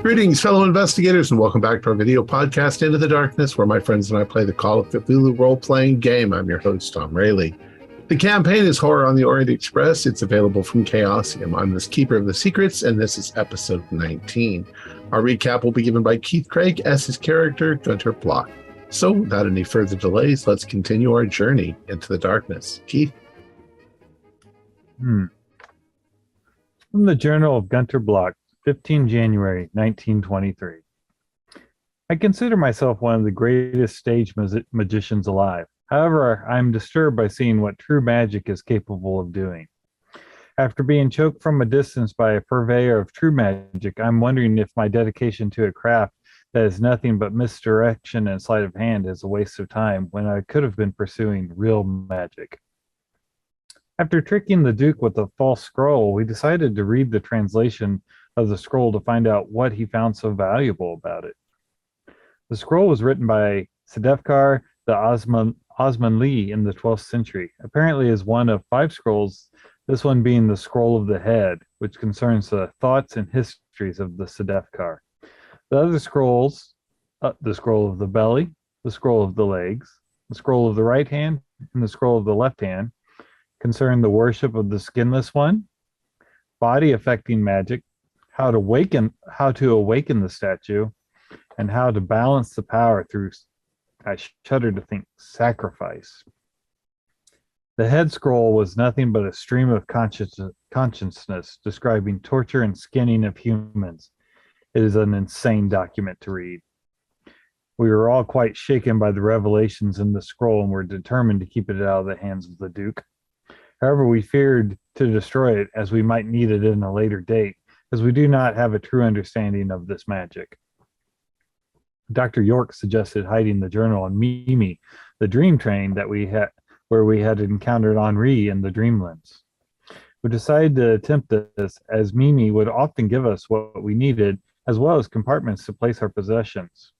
Greetings, fellow investigators, and welcome back to our video podcast, Into the Darkness, where my friends and I play the Call of Cthulhu role-playing game. I'm your host, Tom Rayleigh. The campaign is Horror on the Orient Express. It's available from Chaosium. I'm this Keeper of the Secrets, and this is episode 19. Our recap will be given by Keith Craig as his character, Gunter Block. So, without any further delays, let's continue our journey into the darkness. Keith? From the Journal of Gunter Block, 15 January 1923. I consider myself one of the greatest stage magicians alive. However, I am disturbed by seeing what true magic is capable of doing. After being choked from a distance by a purveyor of true magic, I'm wondering if my dedication to a craft that is nothing but misdirection and sleight of hand is a waste of time when I could have been pursuing real magic. After tricking the Duke with a false scroll, we decided to read the translation of the scroll to find out what he found so valuable about it. The scroll was written by Sedefkar the Osmanli in the 12th century, apparently as one of 5 scrolls, this one being the Scroll of the Head, which concerns the thoughts and histories of the Sedefkar. The other scrolls, the Scroll of the Belly, the Scroll of the Legs, the Scroll of the Right Hand, and the Scroll of the Left Hand, concern the worship of the Skinless One, body affecting magic, how to awaken the statue, and how to balance the power through, I shudder to think, sacrifice. The head scroll was nothing but a stream of consciousness describing torture and skinning of humans. It is an insane document to read. We were all quite shaken by the revelations in the scroll and were determined to keep it out of the hands of the Duke. However, we feared to destroy it as we might need it in a later date, as we do not have a true understanding of this magic. Dr. York suggested hiding the journal on Mimi, the dream train where we had encountered Henri in the Dreamlands. We decided to attempt this, as Mimi would often give us what we needed, as well as compartments to place our possessions.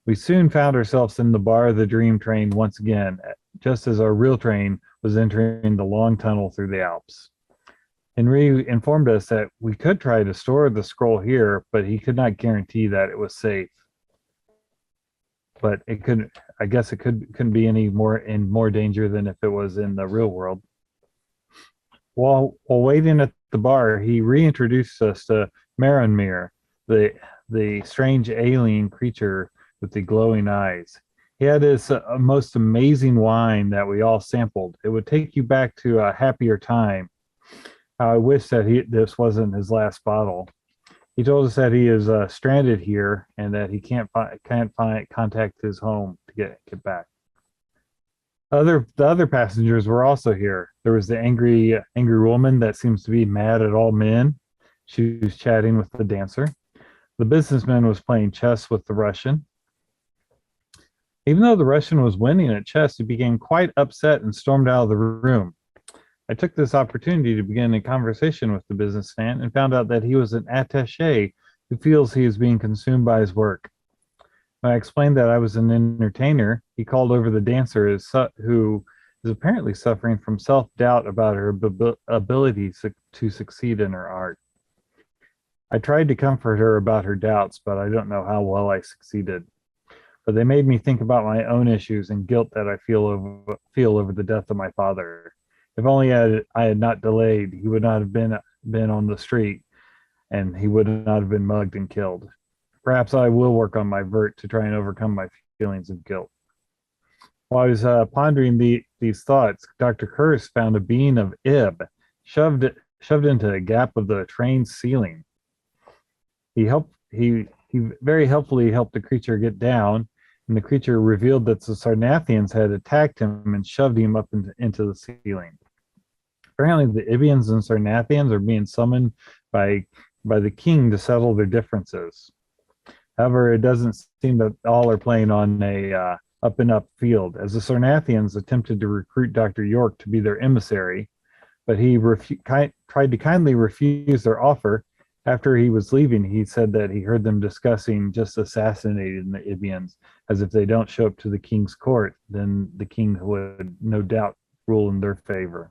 We soon found ourselves in the bar of the dream train once again, just as our real train was entering the long tunnel through the Alps. Henri informed us that we could try to store the scroll here, but he could not guarantee that it was safe. But it couldn't. I guess it couldn't be any more in more danger than if it was in the real world. While waiting at the bar, he reintroduced us to Maranmir, the strange alien creature with the glowing eyes. He had this most amazing wine that we all sampled. It would take you back to a happier time. I wish that this wasn't his last bottle. He told us that he is stranded here and that he can't contact his home to get back. The other passengers were also here. There was the angry woman that seems to be mad at all men. She was chatting with the dancer. The businessman was playing chess with the Russian. Even though the Russian was winning at chess, he became quite upset and stormed out of the room. I took this opportunity to begin a conversation with the businessman and found out that he was an attaché who feels he is being consumed by his work. When I explained that I was an entertainer, he called over the dancer who is apparently suffering from self-doubt about her ability to succeed in her art. I tried to comfort her about her doubts, but I don't know how well I succeeded. But they made me think about my own issues and guilt that I feel over the death of my father. If only I had not delayed, he would not have been on the street, and he would not have been mugged and killed. Perhaps I will work on my vert to try and overcome my feelings of guilt. While I was pondering these thoughts, Dr. Kurz found a being of Ib shoved into a gap of the train's ceiling. He very helpfully helped the creature get down, and the creature revealed that the Sarnathians had attacked him and shoved him up into the ceiling. Apparently, the Ibians and Sarnathians are being summoned by the king to settle their differences. However, it doesn't seem that all are playing on a up-and-up field, as the Sarnathians attempted to recruit Dr. York to be their emissary, but he tried to kindly refuse their offer. After he was leaving, he said that he heard them discussing just assassinating the Ibians, as if they don't show up to the king's court, then the king would no doubt rule in their favor.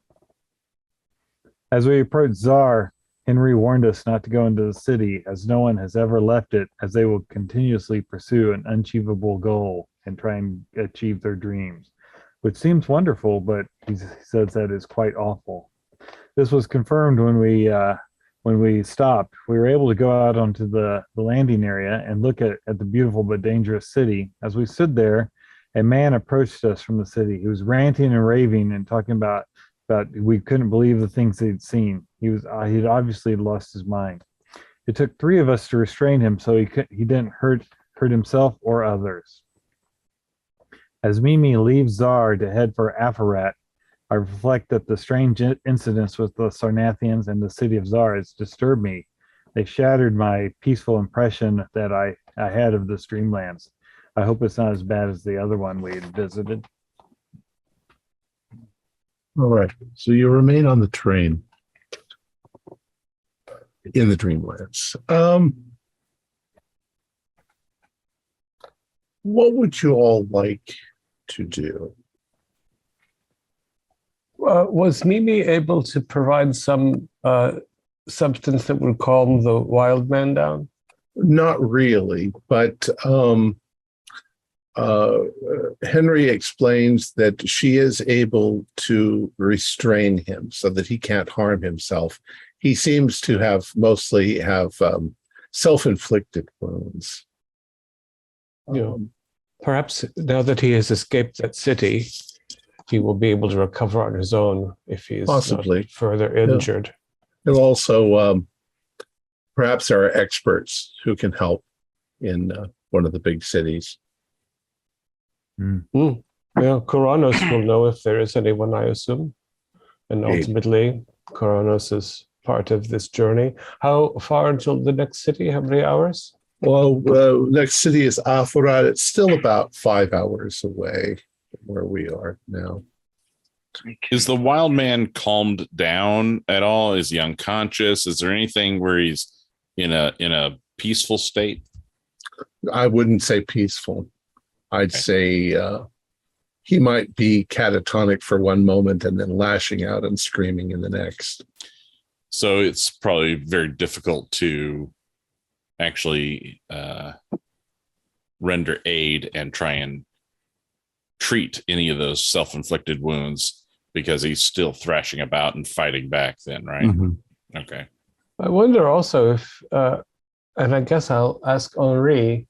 As we approached Tsar, Henry warned us not to go into the city, as no one has ever left it, as they will continuously pursue an unachievable goal and try and achieve their dreams, which seems wonderful, but he says that is quite awful. This was confirmed when we stopped. We were able to go out onto the landing area and look at the beautiful but dangerous city. As we stood there, a man approached us from the city. He was ranting and raving and talking about we couldn't believe the things he'd seen. He'd obviously lost his mind. It took three of us to restrain him so he didn't hurt himself or others. As Mimi leaves Zar to head for Afarat, I reflect that the strange incidents with the Sarnathians and the city of Zar has disturbed me. They shattered my peaceful impression that I had of this Dreamlands. I hope it's not as bad as the other one we had visited. All right. So you remain on the train in the Dreamlands. What would you all like to do? Was Mimi able to provide some substance that would calm the wild man down? Not really, but Henry explains that she is able to restrain him so that he can't harm himself. He seems to mostly have self-inflicted wounds. Perhaps now that he has escaped that city, he will be able to recover on his own if he is possibly not further injured. And also, perhaps there are experts who can help in one of the big cities. Yeah, Koronos will know if there is anyone, I assume. And ultimately, Koronos is part of this journey. How far until the next city? How many hours? Well, next city is Afarat. It's still about 5 hours away from where we are now. Is the wild man calmed down at all? Is he unconscious? Is there anything where he's in a peaceful state? I wouldn't say peaceful. I'd say he might be catatonic for one moment and then lashing out and screaming in the next. So it's probably very difficult to actually render aid and try and treat any of those self-inflicted wounds because he's still thrashing about and fighting back then, right? Mm-hmm. Okay. I wonder also if, and I guess I'll ask Henri,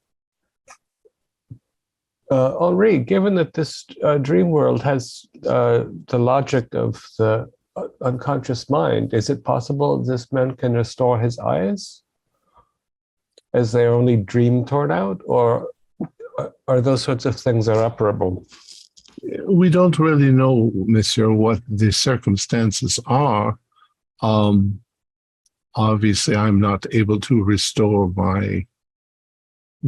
given that this dream world has the logic of the unconscious mind, is it possible this man can restore his eyes as they only dream torn out, or are those sorts of things operable? We don't really know, Monsieur, what the circumstances are. Obviously, I'm not able to restore my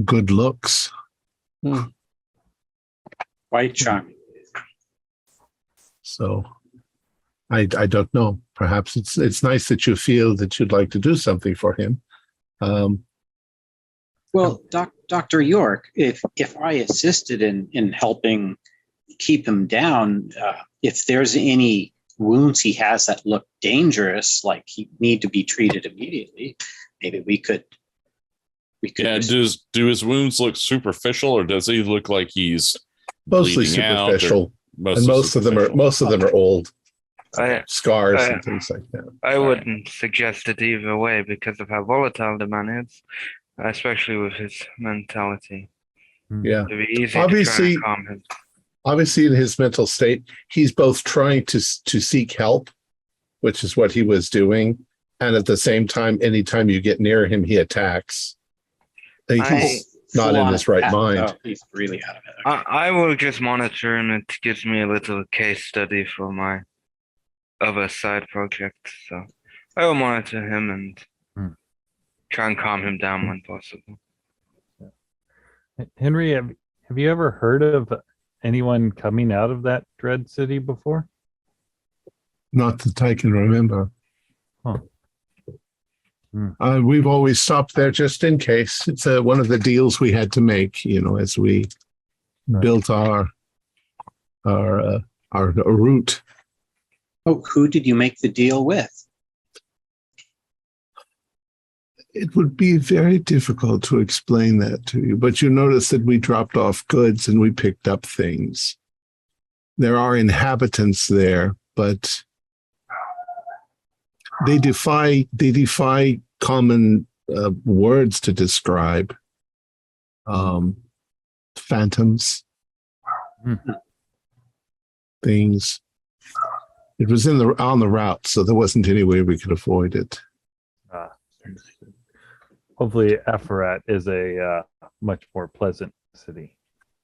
good looks. Quite charming. So I don't know. Perhaps it's nice that you feel that you'd like to do something for him. Well, Dr. York, if I assisted in helping keep him down, if there's any wounds he has that look dangerous, like he need to be treated immediately, maybe we could. Yeah. Do his wounds look superficial, or does he look like he's mostly superficial? Most of them are old. Scars and things like that. I wouldn't suggest it either way because of how volatile the man is, especially with his mentality. Yeah. It'd be easy to try and calm him. Obviously, in his mental state, he's both trying to seek help, which is what he was doing, and at the same time, anytime you get near him, he attacks. He's not in his right mind. No, he's really out of it. Okay. I will just monitor him. It gives me a little case study for my other side project. So I will monitor him and try and calm him down when possible. Henry, have you ever heard of anyone coming out of that dread city before? Not that I can remember. Huh. We've always stopped there just in case. It's one of the deals we had to make, as we built our route. Oh, who did you make the deal with? It would be very difficult to explain that to you, but you notice that we dropped off goods and we picked up things. There are inhabitants there, but they defy common words to describe phantoms, things. It was on the route, so there wasn't any way we could avoid it. Hopefully, Afarat is a much more pleasant city.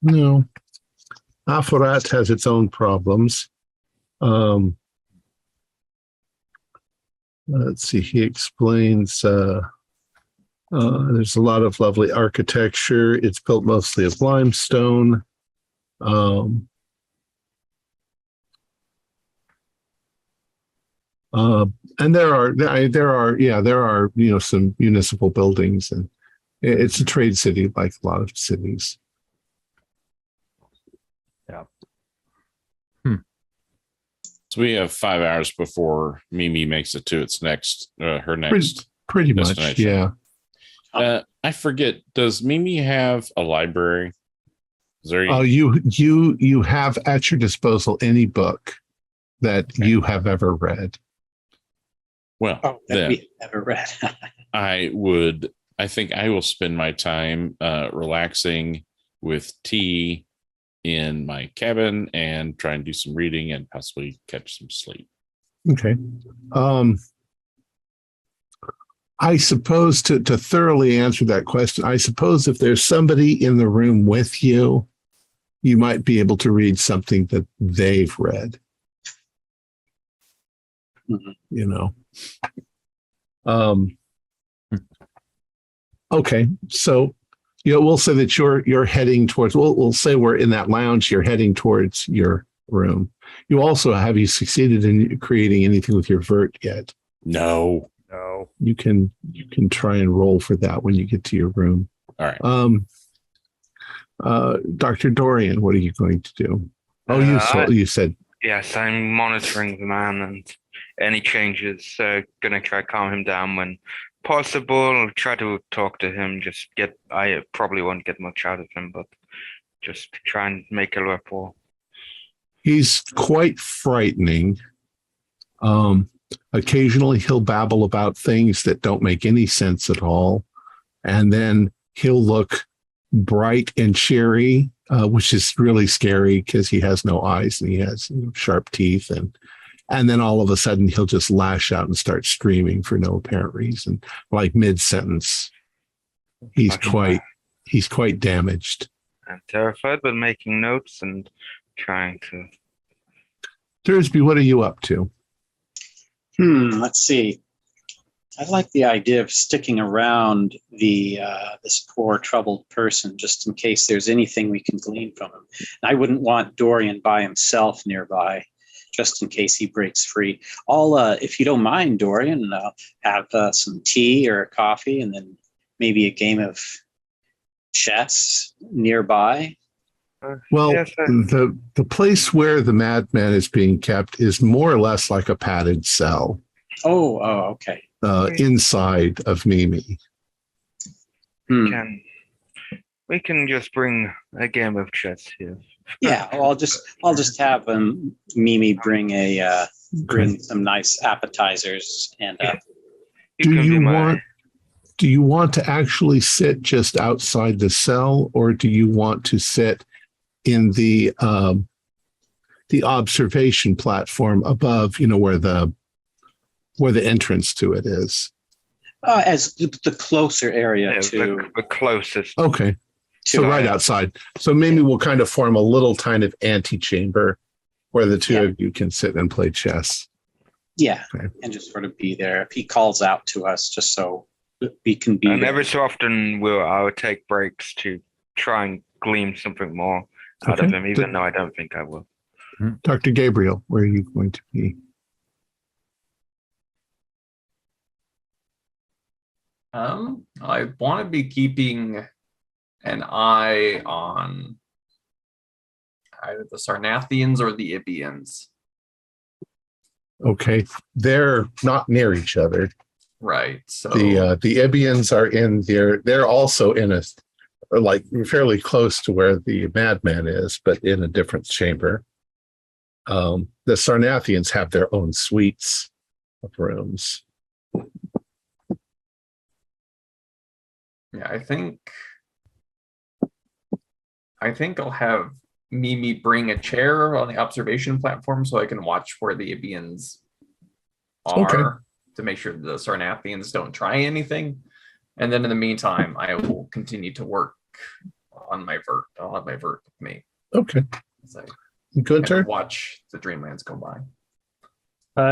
No, Afarat has its own problems. Let's see. He explains. There's a lot of lovely architecture. It's built mostly of limestone. And there are some municipal buildings, and it's a trade city like a lot of cities. Yeah. So we have 5 hours before Mimi makes it to its next, her next. Pretty much, yeah. I forget. Does Mimi have a library? Is there you have at your disposal any book that you have ever read. Well, that we have never read. I think I will spend my time relaxing with tea in my cabin and try and do some reading and possibly catch some sleep. Okay. I suppose to thoroughly answer that question, I suppose if there's somebody in the room with you, you might be able to read something that they've read. Mm-hmm. Okay, so we'll say that you're heading towards. We'll say we're in that lounge. You're heading towards your room. Have you succeeded in creating anything with your vert yet? No. You can try and roll for that when you get to your room. All right. Dr. Dorian, what are you going to do? You said. Yes, I'm monitoring the man and any changes. Gonna try to calm him down when possible. Try to talk to him. I probably won't get much out of him, but just try and make a rapport. He's quite frightening. Occasionally he'll babble about things that don't make any sense at all. And then he'll look bright and cheery, which is really scary because he has no eyes and he has sharp teeth. And then all of a sudden he'll just lash out and start screaming for no apparent reason, like mid-sentence. He's quite damaged. I'm terrified, but making notes and trying to. Thursby, what are you up to? Let's see. I like the idea of sticking around this poor troubled person just in case there's anything we can glean from him. And I wouldn't want Dorian by himself nearby, just in case he breaks free. I'll, if you don't mind, Dorian, have some tea or coffee, and then maybe a game of chess nearby. Well, yes, the place where the madman is being kept is more or less like a padded cell. Oh, okay. Inside of Mimi. We can just bring a game of chess here. Yeah, I'll just have Mimi bring some nice appetizers and. Do you want to actually sit just outside the cell, or do you want to sit in the observation platform above, where the entrance to it is? As the closer area to the closest. Okay. So right outside. So maybe we'll kind of form a little kind of antechamber where the two of you can sit and play chess. Yeah. Okay. And just sort of be there. If he calls out to us, just so we can be And there. every so often I would take breaks to try and glean something more out of him, even though I don't think I will. Dr. Gabriel, where are you going to be? I want to be keeping an eye on either the Sarnathians or the Ibians. Okay. They're not near each other. Right. So The Ibians are in there. They're also in a like fairly close to where the madman is, but in a different chamber. The Sarnathians have their own suites of rooms. yeah, I think I'll have Mimi bring a chair on the observation platform so I can watch where the Ibians are to make sure the Sarnathians don't try anything. And then in the meantime, I will continue to work on my vert. I'll have my vert with me. Okay. So Gunter? watch the Dreamlands go by.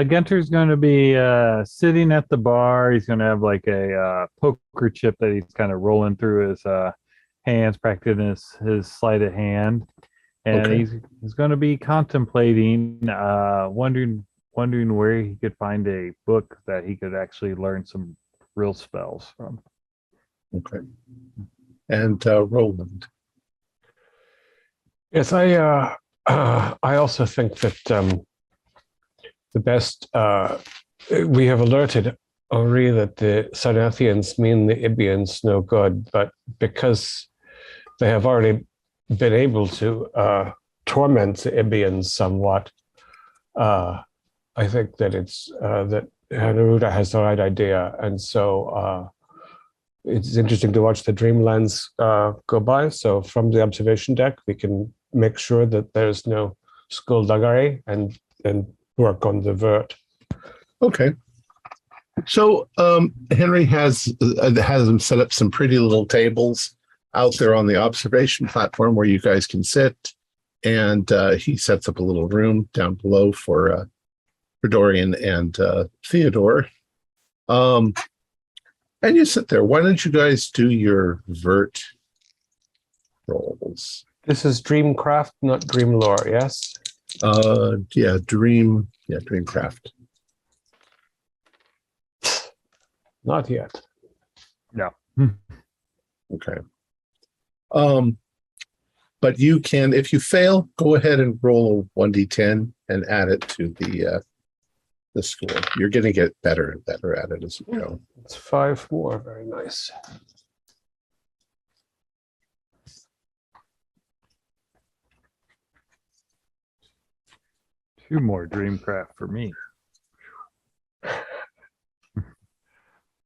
Gunter's going to be sitting at the bar. He's going to have like a poker chip that he's kind of rolling through his hands, practicing his sleight of hand. And he's going to be contemplating, wondering where he could find a book that he could actually learn some real spells from. Okay. And Roland. Yes, I also think that the best we have alerted Henri that the Sarnathians mean the Ibians no good, but because they have already been able to torment the Ibians somewhat, I think that it's that Neruda has the right idea, and so it's interesting to watch the Dreamlands go by. So from the observation deck, we can make sure that there's no skullduggery and work on the vert. Okay. So Henry has them set up some pretty little tables out there on the observation platform where you guys can sit, and he sets up a little room down below for Dorian and Theodore. And you sit there. Why don't you guys do your vert rolls? This is Dreamcraft, not Dream Lore, yes? Dreamcraft. Not yet. No. Okay. But you can, if you fail, go ahead and roll a 1d10 and add it to the score. You're going to get better and better at it as you go. It's 5 more. Very nice. Two more Dreamcraft for me.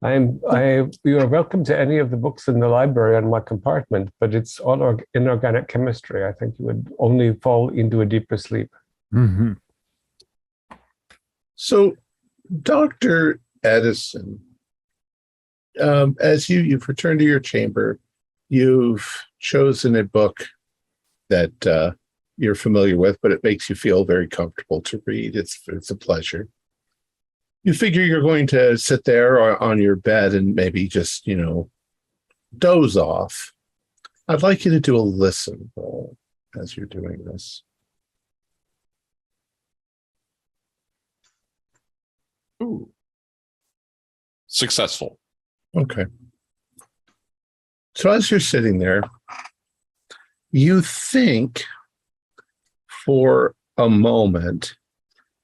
You are welcome to any of the books in the library on my compartment, but it's all inorganic chemistry. I think you would only fall into a deeper sleep. Mm-hmm. So, Dr. Edison, as you've returned to your chamber, you've chosen a book that you're familiar with, but it makes you feel very comfortable to read. It's a pleasure. You figure you're going to sit there or on your bed and maybe just, doze off. I'd like you to do a listen roll as you're doing this. Ooh. Successful. Okay. So as you're sitting there, you think for a moment,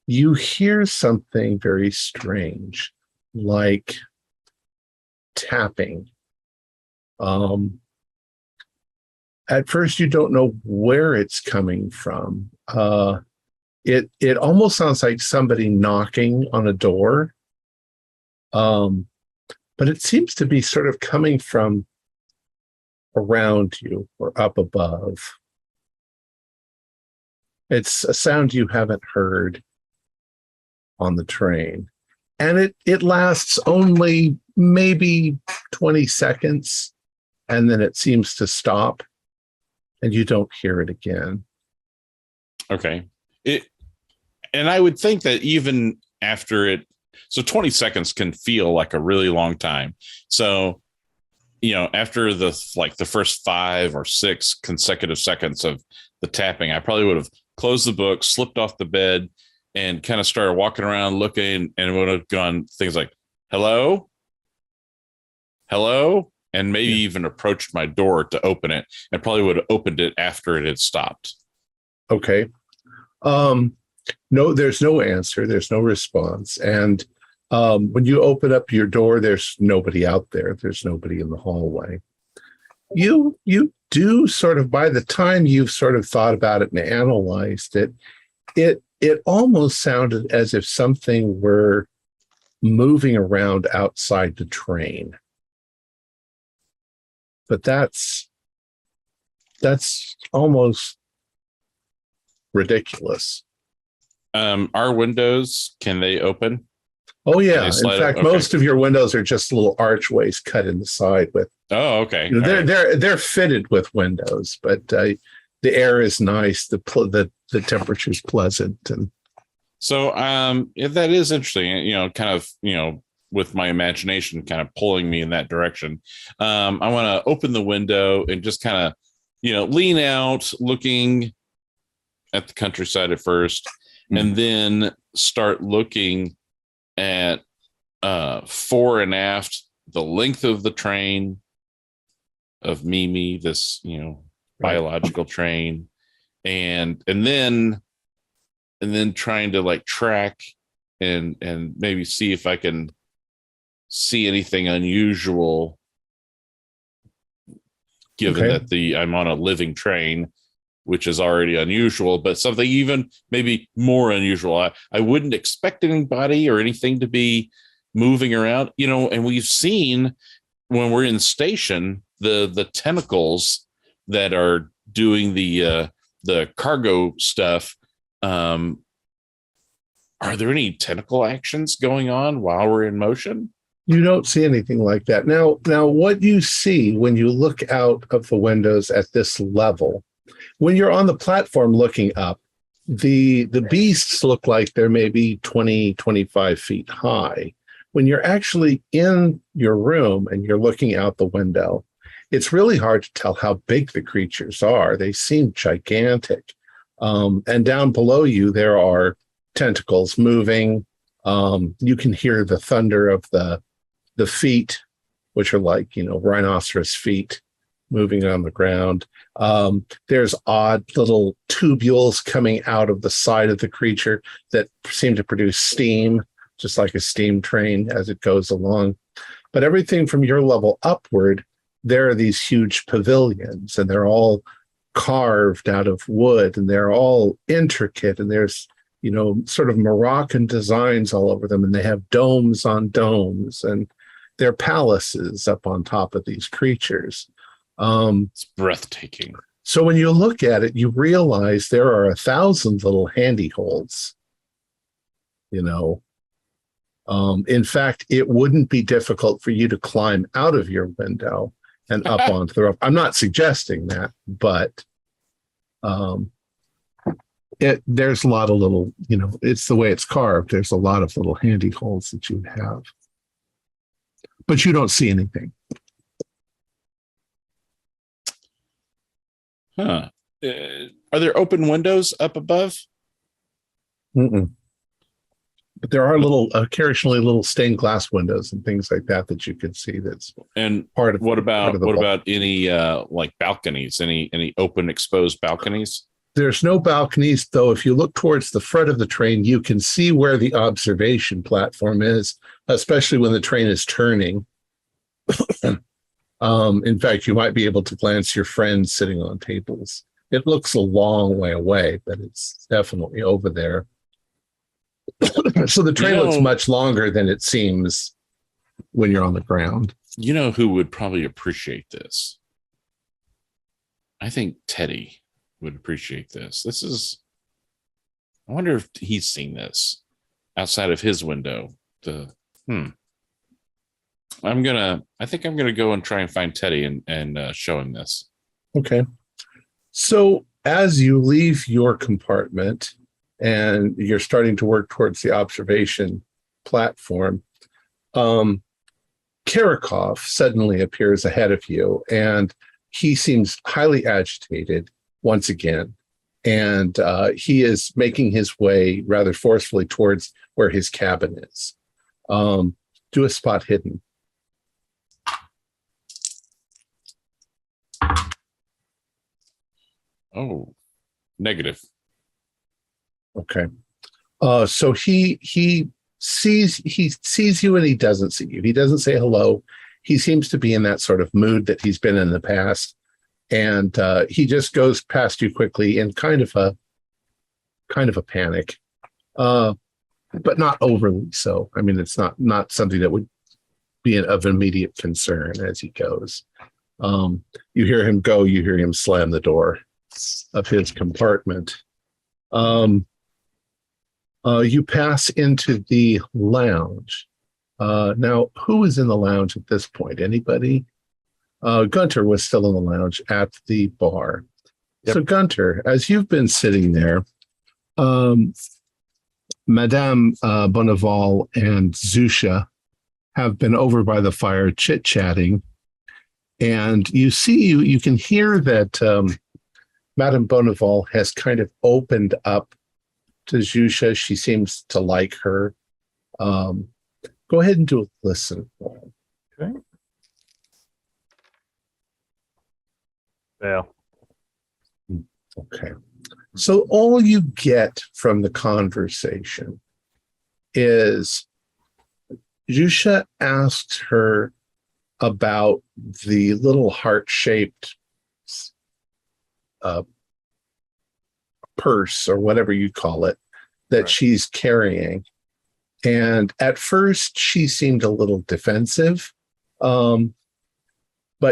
you hear something very strange, like tapping. At first, you don't know where it's coming from. It almost sounds like somebody knocking on a door, but it seems to be sort of coming from around you or up above. It's a sound you haven't heard on the train, and it lasts only maybe 20 seconds, and then it seems to stop, and you don't hear it again. Okay. And I would think that even after it, so 20 seconds can feel like a really long time. So, after the first 5 or 6 consecutive seconds of the tapping, I probably would have closed the book, slipped off the bed, and kind of started walking around looking, and would have gone things like, hello, and maybe even approached my door to open it, and probably would have opened it after it had stopped. Okay. No, there's no answer. There's no response. And When you open up your door, there's nobody out there. There's nobody in the hallway. You do sort of, by the time you've sort of thought about it and analyzed it, it almost sounded as if something were moving around outside the train. But that's almost ridiculous. Our windows, can they open? Oh yeah. In slide fact, up? Okay. most of your windows are just little archways cut in the side with. Oh, okay. You know, All right. they're fitted with windows, but the air is nice. The temperature's pleasant, and So that is interesting. You know, kind of, you know, with my imagination kind of pulling me in that direction. I want to open the window and just kind of, you know, lean out, looking at the countryside at first, and then start looking at fore and aft, the length of the train of Mimi, this, you know, biological train, and then trying to like track and maybe see if I can see anything unusual, given that I'm on a living train, which is already unusual, but something even maybe more unusual. I wouldn't expect anybody or anything to be moving around, you know, and we've seen when we're in station, the tentacles that are doing the cargo stuff. Are there any tentacle actions going on while we're in motion? you don't see anything like that. Now, what you see when you look out of the windows at this level, when you're on the platform looking up, the beasts look like they're maybe 20, 25 feet high. When you're actually in your room and you're looking out the window, it's really hard to tell how big the creatures are. They seem gigantic. And down below you, there are tentacles moving. You can hear the thunder of the feet, which are like, rhinoceros feet moving on the ground. There's odd little tubules coming out of the side of the creature that seem to produce steam, just like a steam train as it goes along. But everything from your level upward, there are these huge pavilions, and they're all carved out of wood, and they're all intricate, and there's sort of Moroccan designs all over them, and they have domes on domes, and they're palaces up on top of these creatures. It's breathtaking. So when you look at it, you realize there are 1,000 little handy holes. In fact, it wouldn't be difficult for you to climb out of your window and up onto the roof. I'm not suggesting that, but there's a lot of little, it's the way it's carved. There's a lot of little handy holes that you would have, but you don't see anything. Huh. Are there open windows up above? Mm-mm. But there are occasionally little stained glass windows and things like that you can see. That's part of. What about any like balconies? Any open exposed balconies? There's no balconies, though. If you look towards the front of the train, you can see where the observation platform is, especially when the train is turning. In fact, you might be able to glance your friends sitting on tables. It looks a long way away, but it's definitely over there. So the train looks much longer than it seems when you're on the ground. You know who would probably appreciate this? I think Teddy would appreciate this. I wonder if he's seen this outside of his window. I think I'm gonna go and try and find Teddy and show him this. Okay. So as you leave your compartment and you're starting to work towards the observation platform, Karakov suddenly appears ahead of you, and he seems highly agitated once again. And he is making his way rather forcefully towards where his cabin is. Do a spot hidden. Oh, negative. Okay. So he sees you and he doesn't see you. He doesn't say hello. He seems to be in that sort of mood that he's been in the past, and he just goes past you quickly in kind of a panic, but not overly so. I mean, it's not something that would be of immediate concern as he goes. You hear him go. You hear him slam the door of his compartment. You pass into the lounge. Now, who is in the lounge at this point? Anybody? Gunter was still in the lounge at the bar. Yep. So, Gunter, as you've been sitting there, Madame Bonneval and Zusha have been over by the fire chit-chatting, and you can hear that Madame Bonneval has kind of opened up to Zusha. She seems to like her. Go ahead and do a listen. Okay. Fail. Okay. So all you get from the conversation is Zusha asks her about the little heart-shaped purse or whatever you call it that right. She's carrying. And at first she seemed a little defensive, but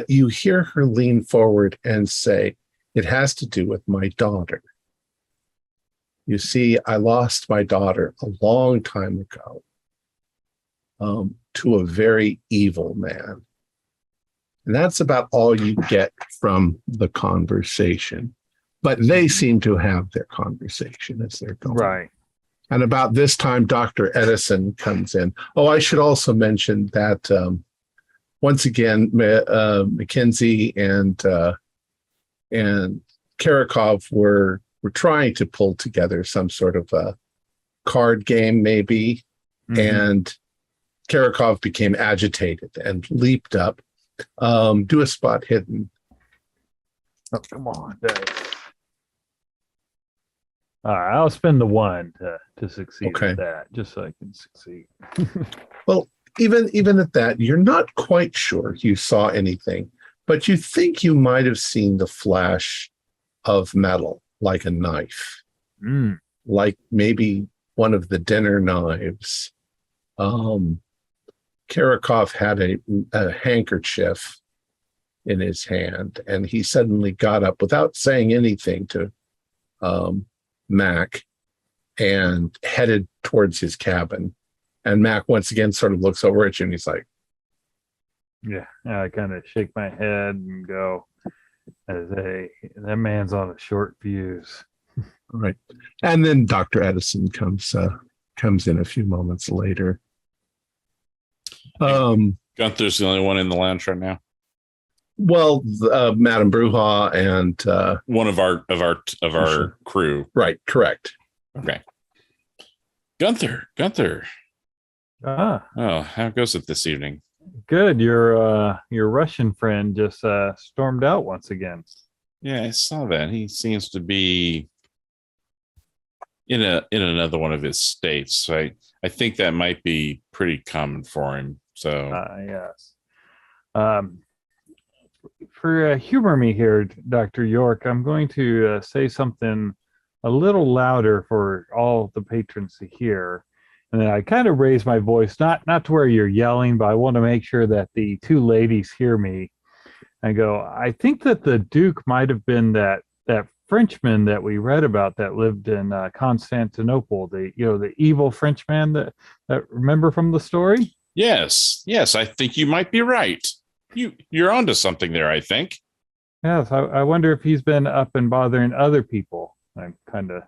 you hear her lean forward and say, "It has to do with my daughter. You see, I lost my daughter a long time ago to a very evil man." And that's about all you get from the conversation. But they seem to have their conversation as they're going. Right. And about this time, Dr. Edison comes in. Oh, I should also mention that once again, Mackenzie and Karakov were trying to pull together some sort of a card game, maybe. Mm-hmm. And Karakov became agitated and leaped up. Do a spot hidden. Oh, come on, Dave. All right, I'll spend the 1 to succeed at that, just so I can succeed. Well, even at that, you're not quite sure you saw anything, but you think you might have seen the flash of metal, like a knife, like maybe one of the dinner knives. Karakov had a handkerchief in his hand, and he suddenly got up without saying anything to Mac and headed towards his cabin. And Mac once again sort of looks over at you and he's like, yeah, I kind of shake my head and go, that man's on a short fuse. Right. And then Dr. Edison comes in a few moments later. Gunther's the only one in the lounge right now. Well, Madame Bruja and one of our crew. Right, correct. Okay. Gunther. Oh, how goes it this evening? Good. Your Russian friend just stormed out once again. Yeah, I saw that. He seems to be in another one of his states. So I think that might be pretty common for him. So yes. For humor me here, Dr. York, I'm going to say something a little louder for all the patrons to hear. And then I kind of raise my voice, not to where you're yelling, but I want to make sure that the two ladies hear me. I go, I think that the Duke might have been that Frenchman that we read about that lived in Constantinople, the evil Frenchman that remember from the story? Yes, I think you might be right. You're onto something there, I think. Yes, I wonder if he's been up and bothering other people. I'm kind of...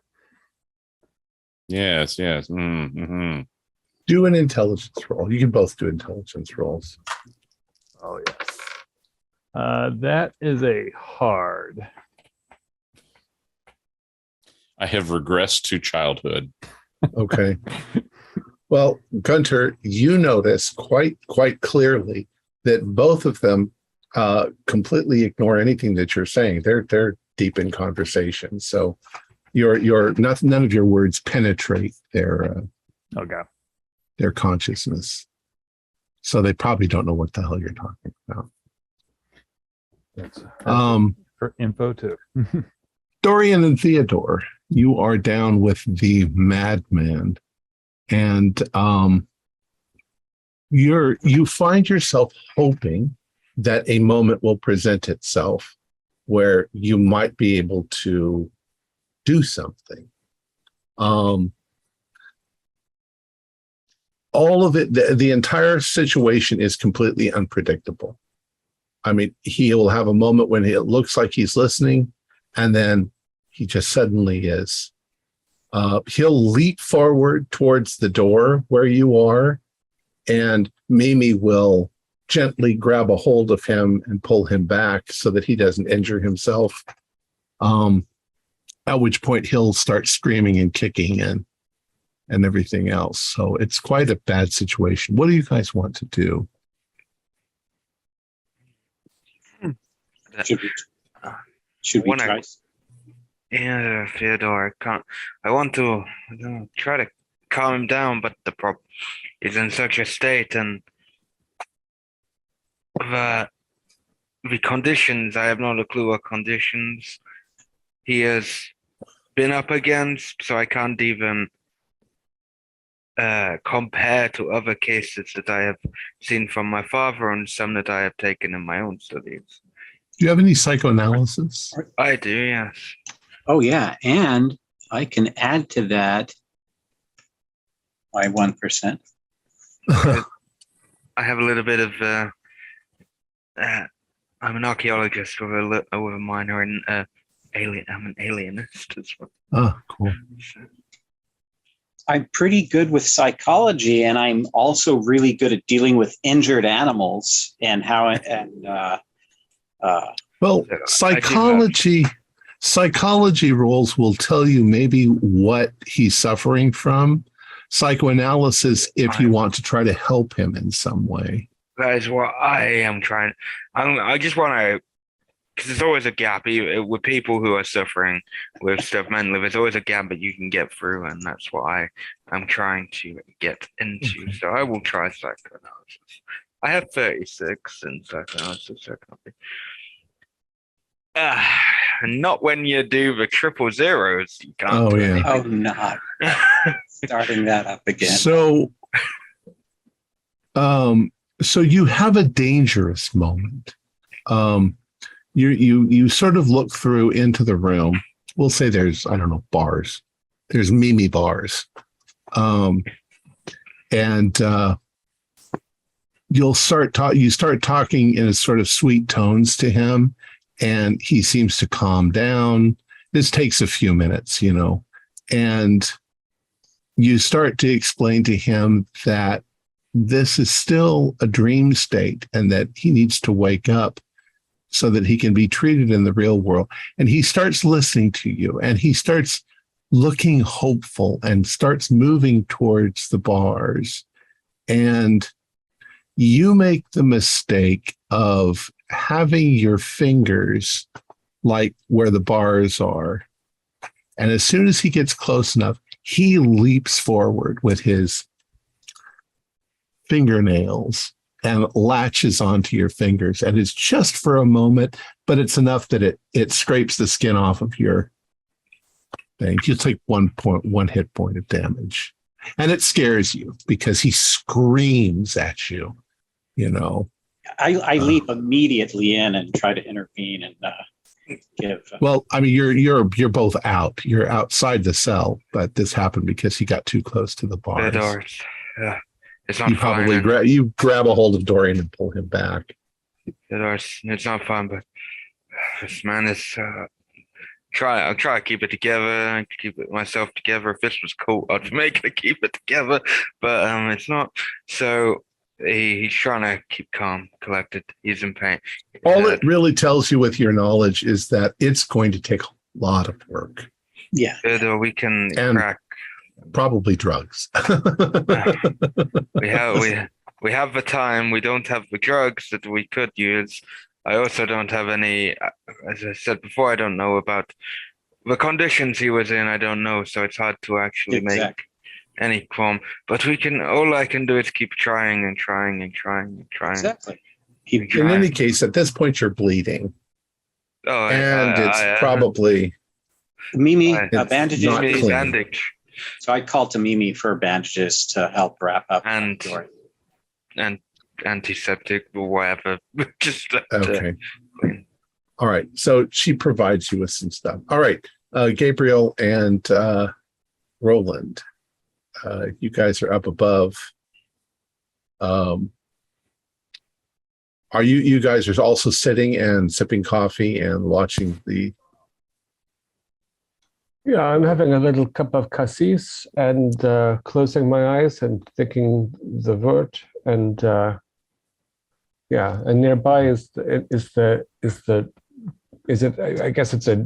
Yes. Mm-hmm. Do an intelligence roll. You can both do intelligence rolls. Oh, yes. That is a hard. I have regressed to childhood. Okay. Well, Gunter, you notice quite clearly that both of them completely ignore anything that you're saying. They're deep in conversation. So none of your words penetrate their okay. their consciousness. So they probably don't know what the hell you're talking about. That's Um, for info too. Dorian and Theodore, you are down with the madman, and you find yourself hoping that a moment will present itself where you might be able to do something. All of it, the entire situation is completely unpredictable. I mean, he will have a moment when it looks like he's listening, and then he just suddenly is. He'll leap forward towards the door where you are, and Mimi will gently grab a hold of him and pull him back so that he doesn't injure himself. At which point he'll start screaming and kicking and everything else. So it's quite a bad situation. What do you guys want to do? Should we try? Yeah, Theodore, I want to try to calm him down, but the problem is in such a state, and the conditions, I have not a clue what conditions he has been up against, so I can't even compare to other cases that I have seen from my father and some that I have taken in my own studies. Do you have any psychoanalysis? I do, yes. Oh, yeah. And I can add to that my 1%. I have a little bit of. I'm an archaeologist with a minor in alien. I'm an alienist as well. Oh, cool. I'm pretty good with psychology, and I'm also really good at dealing with injured animals and how Well, psychology rules will tell you maybe what he's suffering from. Psychoanalysis, if you want to try to help him in some way. That is what I am trying. I just want to, because there's always a gap with people who are suffering with stuff mentally. There's always a gap that you can get through, and that's what I'm trying to get into. Okay. So I will try psychoanalysis. I have 36 in psychoanalysis. Not when you do the triple zeros. You can't. Oh, yeah. Oh, not starting that up again. So you have a dangerous moment. You sort of look through into the room. We'll say there's, I don't know, bars. There's Mimi bars. And you start talking in a sort of sweet tones to him, and he seems to calm down. This takes a few minutes, and you start to explain to him that this is still a dream state and that he needs to wake up so that he can be treated in the real world. And he starts listening to you, and he starts looking hopeful and starts moving towards the bars. And you make the mistake of having your fingers like where the bars are. And as soon as he gets close enough, he leaps forward with his fingernails and latches onto your fingers. And it's just for a moment, but it's enough that it scrapes the skin off of your thing. You take 1 hit point of damage. And it scares you because he screams at you, I leap immediately in and try to intervene and give. Well, I mean, you're both out. You're outside the cell, but this happened because he got too close to the bars. The doors. Yeah. It's not You probably grab a hold of Dorian and pull him back. The doors. It's not fun, but this man is. I'll try to keep it together and keep it myself together. If this was cool, I'd make it keep it together, but it's not. So he's trying to keep calm, collected. He's in pain. All it really tells you with your knowledge is that it's going to take a lot of work. Yeah. Good, we can crack. Probably drugs. we have the time. We don't have the drugs that we could use. I also don't have any, as I said before, I don't know about the conditions he was in. I don't know, so it's hard to actually make any qualm. But all I can do is keep trying and trying and trying and trying. Exactly. In any case, at this point, you're bleeding. Oh, And it's probably Mimi, it's bandages, not please. clean. bandage So I called to Mimi for bandages to help wrap up. and antiseptic or whatever. Just Okay. All right. So she provides you with some stuff. All right. Gabriel and Roland, you guys are up above. Are you guys are also sitting and sipping coffee and watching the... Yeah, I'm having a little cup of cassis and closing my eyes and thinking the word, and and nearby is it? I guess it's a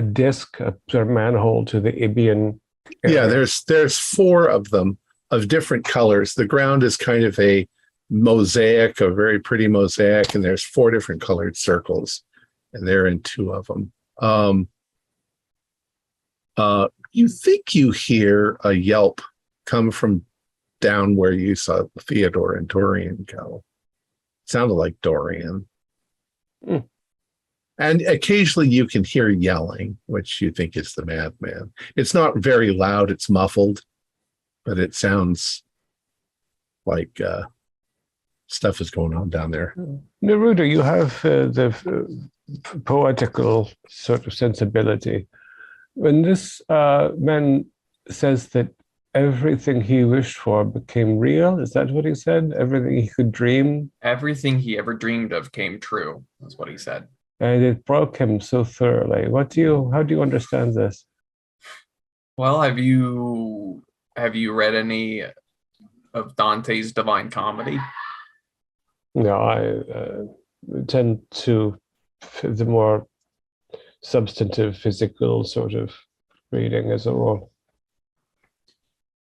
disc, a sort of manhole to the Ibian area. Yeah, there's 4 of them of different colors. The ground is kind of a mosaic, a very pretty mosaic, and there's 4 different colored circles, and they're in 2 of them. You think you hear a yelp come from down where you saw Theodore and Dorian go. Sounded like Dorian. Mm. And occasionally you can hear yelling, which you think is the madman. It's not very loud, it's muffled, but it sounds like stuff is going on down there. Neruda, you have the poetical sort of sensibility. When this man says that everything he wished for became real, is that what he said? Everything he could dream? Everything he ever dreamed of came true, is what he said. And it broke him so thoroughly. How do you understand this? Well, have you read any of Dante's Divine Comedy? No, I tend to the more substantive, physical sort of reading as a rule.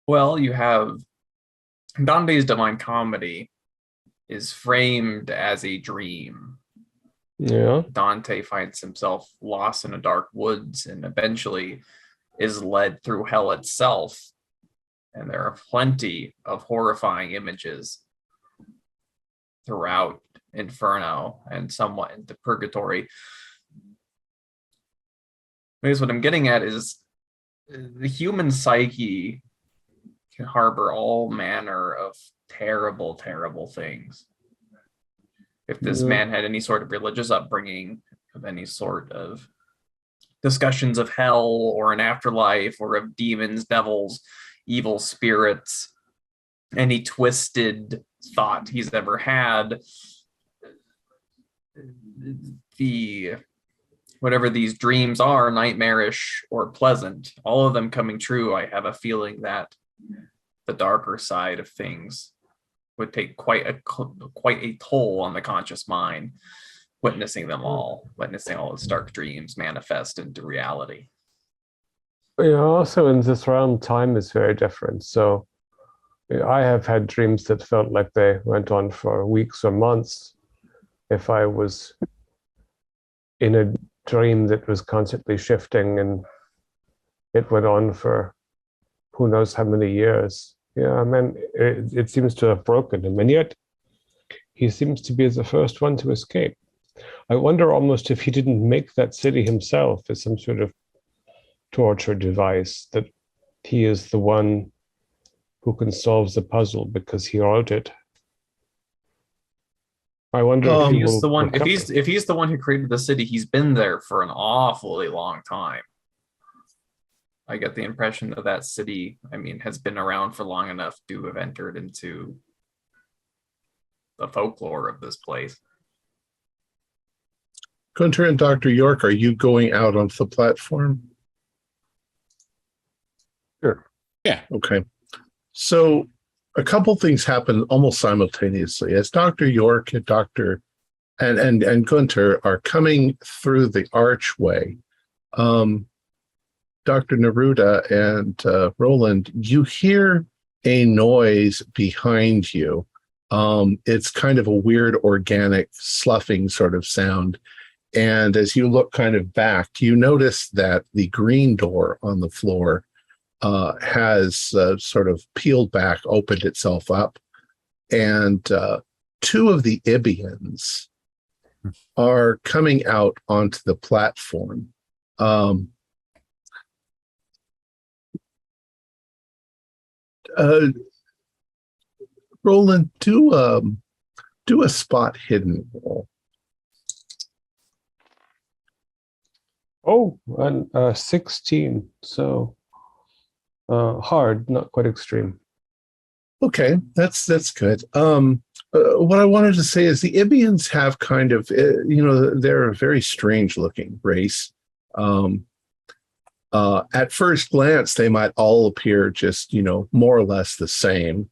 Well, you have Dante's Divine Comedy is framed as a dream. Yeah. Dante finds himself lost in a dark woods and eventually is led through hell itself. And there are plenty of horrifying images throughout Inferno and somewhat into Purgatory. Because what I'm getting at is the human psyche can harbor all manner of terrible, terrible things. If this man had any sort of religious upbringing, of any sort of discussions of hell or an afterlife or of demons, devils, evil spirits, any twisted thought he's ever had, whatever these dreams are, nightmarish or pleasant, all of them coming true, I have a feeling that the darker side of things would take quite a toll on the conscious mind, witnessing all its dark dreams manifest into reality. Also in this realm, time is very different. So I have had dreams that felt like they went on for weeks or months. If I was in a dream that was constantly shifting and it went on for who knows how many years. Yeah, I mean, it seems to have broken him, and yet he seems to be the first one to escape. I wonder almost if he didn't make that city himself as some sort of torture device, that he is the one who can solve the puzzle because he wrote it. I wonder if he's the one. If he's the one who created the city, he's been there for an awfully long time. I get the impression that city, has been around for long enough to have entered into the folklore of this place. Gunter and Dr. York, are you going out onto the platform? Sure. Yeah. Okay. So a couple things happen almost simultaneously as Dr. York and and Gunter are coming through the archway. Dr. Neruda and Roland, you hear a noise behind you. It's kind of a weird organic sloughing sort of sound. And as you look kind of back, you notice that the green door on the floor has sort of peeled back, opened itself up, and two of the Ibians are coming out onto the platform. Roland, do a spot hidden roll. Oh, and 16. So hard, not quite extreme. Okay, that's good. What I wanted to say is the Ibians have kind of, they're a very strange looking race. At first glance, they might all appear just, more or less the same.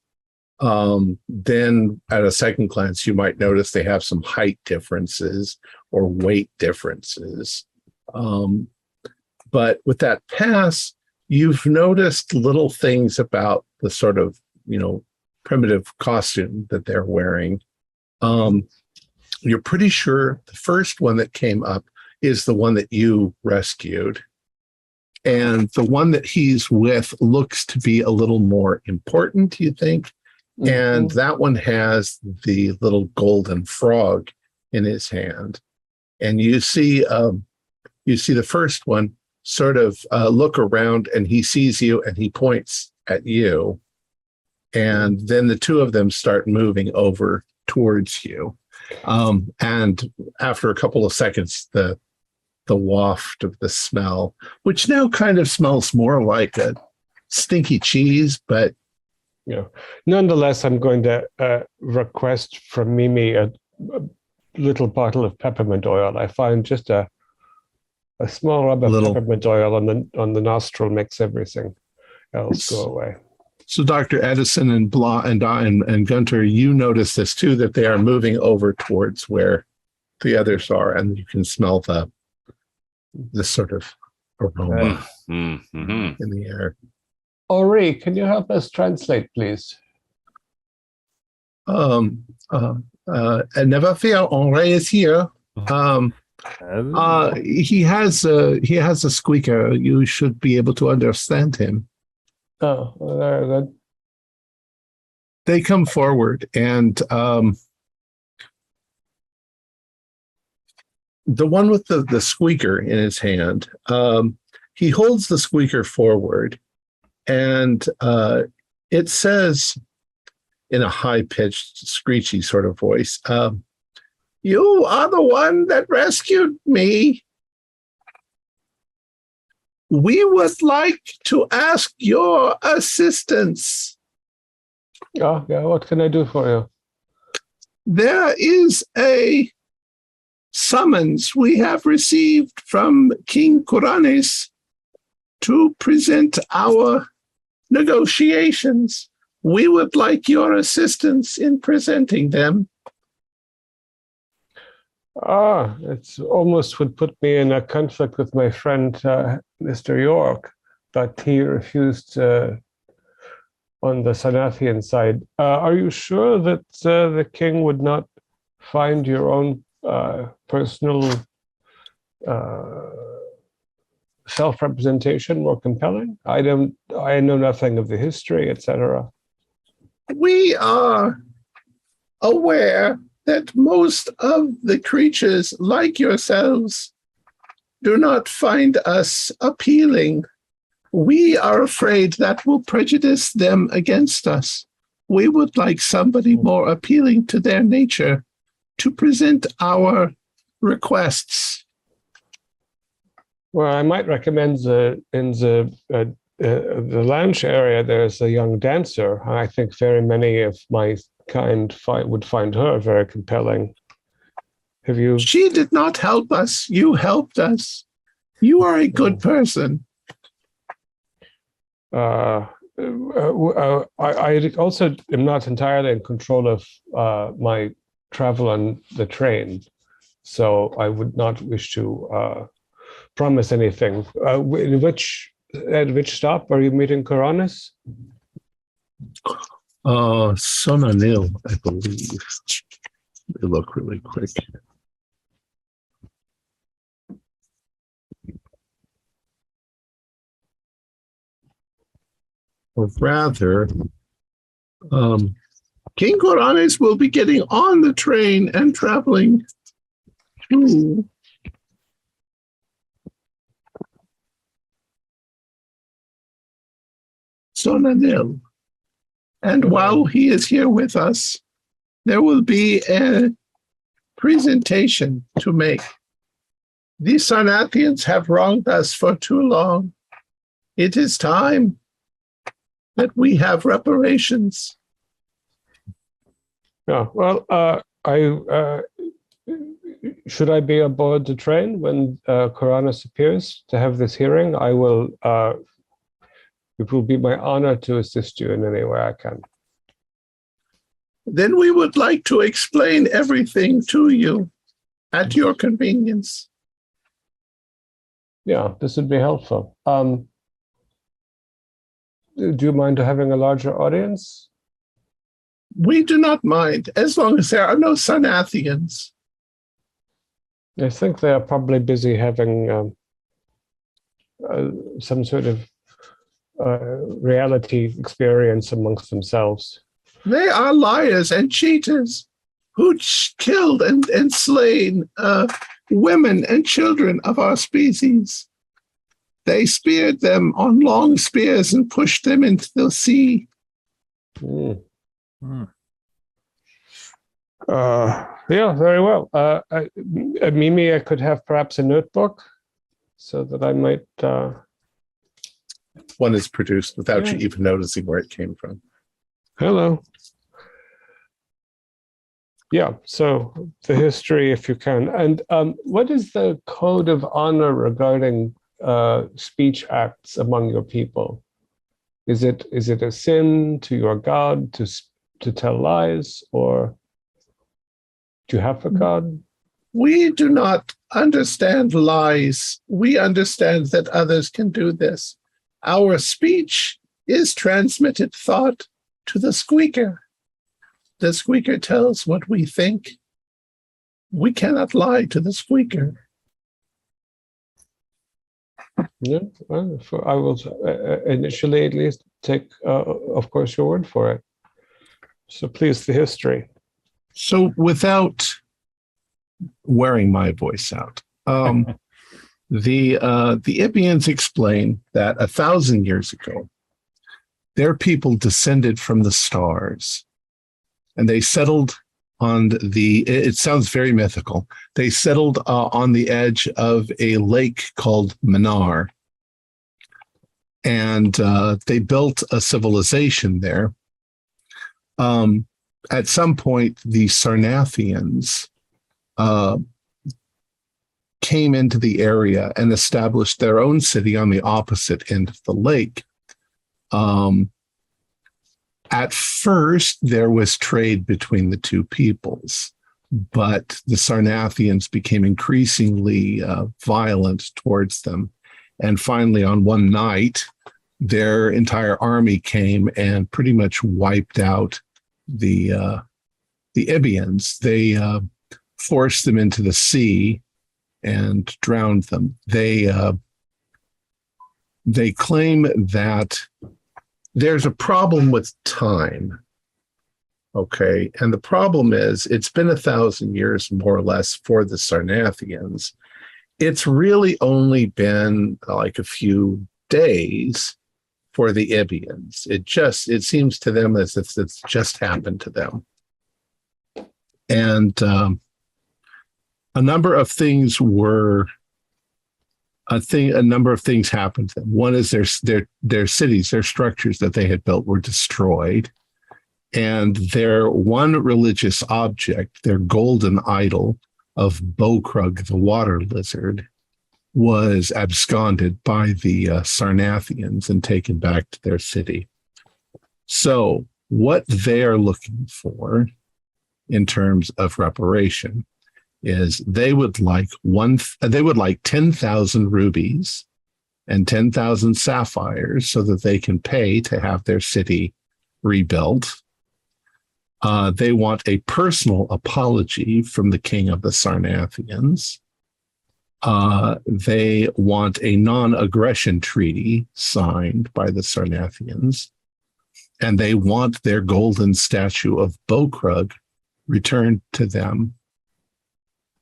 Then at a second glance, you might notice they have some height differences or weight differences. But with that pass, you've noticed little things about the sort of, primitive costume that they're wearing. You're pretty sure the first one that came up is the one that you rescued. And the one that he's with looks to be a little more important, you think? Mm-hmm. And that one has the little golden frog in his hand. And you see the first one sort of look around, and he sees you and he points at you. And then the two of them start moving over towards you. And after a couple of seconds, the waft of the smell, which now kind of smells more like a stinky cheese, but nonetheless, I'm going to request from Mimi a little bottle of peppermint oil. I find just a small rub of peppermint oil on the nostril makes everything else go away. So Dr. Edison and Blah and Gunter, you notice this too, that they are moving over towards where the others are, and you can smell the sort of aroma in the air. Ori, can you help us translate, please? Never fear, Henri is here. He has a squeaker. You should be able to understand him. Oh, very good. They come forward, and the one with the squeaker in his hand, he holds the squeaker forward, and it says in a high-pitched, screechy sort of voice, "You are the one that rescued me. We would like to ask your assistance." Oh, yeah, what can I do for you? There is a summons we have received from King Kuranis to present our negotiations. We would like your assistance in presenting them. It's almost would put me in a conflict with my friend, Mr. York, but he refused on the Sarnathian side. Are you sure that the king would not find your own personal self-representation more compelling? I know nothing of the history, etc. We are aware that most of the creatures like yourselves do not find us appealing. We are afraid that will prejudice them against us. We would like somebody more appealing to their nature to present our requests. Well, I might recommend in the lounge area, there's a young dancer. I think very many of my kind would find her very compelling. Have you? She did not help us. You helped us. You are a good person. I also am not entirely in control of my travel on the train, so I would not wish to promise anything. At which stop are you meeting Kuranis? Sonanil, I believe. They look really quick. or rather, King Coranes will be getting on the train and traveling to Sonanil. And while he is here with us, there will be a presentation to make. These Sarnathians have wronged us for too long. It is time that we have reparations. Yeah, well, should I be aboard the train when Coranus appears to have this hearing? I will. It will be my honor to assist you in any way I can. Then we would like to explain everything to you at your convenience. Yeah, this would be helpful. Do you mind having a larger audience? We do not mind, as long as there are no Sarnathians. I think they are probably busy having some sort of reality experience amongst themselves. They are liars and cheaters who killed and slain women and children of our species. They speared them on long spears and pushed them into the sea. Yeah, very well. Mimi, I could have perhaps a notebook so that I might... One is produced without you even noticing where it came from. Hello. Yeah, so the history, if you can. And what is the code of honor regarding speech acts among your people? Is it a sin to your God to tell lies, or do you have a God? We do not understand lies. We understand that others can do this. Our speech is transmitted thought to the squeaker. The squeaker tells what we think. We cannot lie to the squeaker. Yeah, well, I will initially at least take, of course, your word for it. So please, the history. So without wearing my voice out, the Ibians explain that 1,000 years ago, their people descended from the stars, and they settled on it sounds very mythical, they settled on the edge of a lake called Manar, and they built a civilization there. At some point, the Sarnathians came into the area and established their own city on the opposite end of the lake. At first, there was trade between the two peoples, but the Sarnathians became increasingly violent towards them. And finally, on one night, their entire army came and pretty much wiped out the Ibians. They forced them into the sea and drowned them. They claim that there's a problem with time. Okay. And the problem is it's been 1,000 years, more or less, for the Sarnathians. It's really only been like a few days for the Ibians. It seems to them as if it's just happened to them. And a number of things happened to them. One is their cities, their structures that they had built were destroyed. And their one religious object, their golden idol of Bokrug, the water lizard, was absconded by the Sarnathians and taken back to their city. So what they are looking for in terms of reparation is they would like 10,000 rubies and 10,000 sapphires so that they can pay to have their city rebuilt. They want a personal apology from the king of the Sarnathians. They want a non-aggression treaty signed by the Sarnathians. and they want their golden statue of Bokrug returned to them,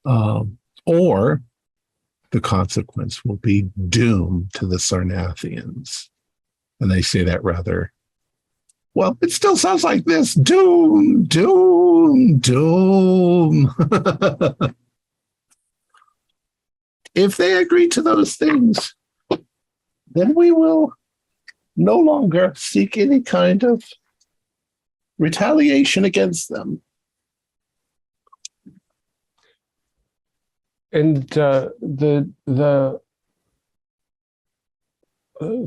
or the consequence will be doom to the Sarnathians. And they say that rather, well, it still sounds like this: doom, doom, doom. If they agree to those things, then we will no longer seek any kind of retaliation against them. And the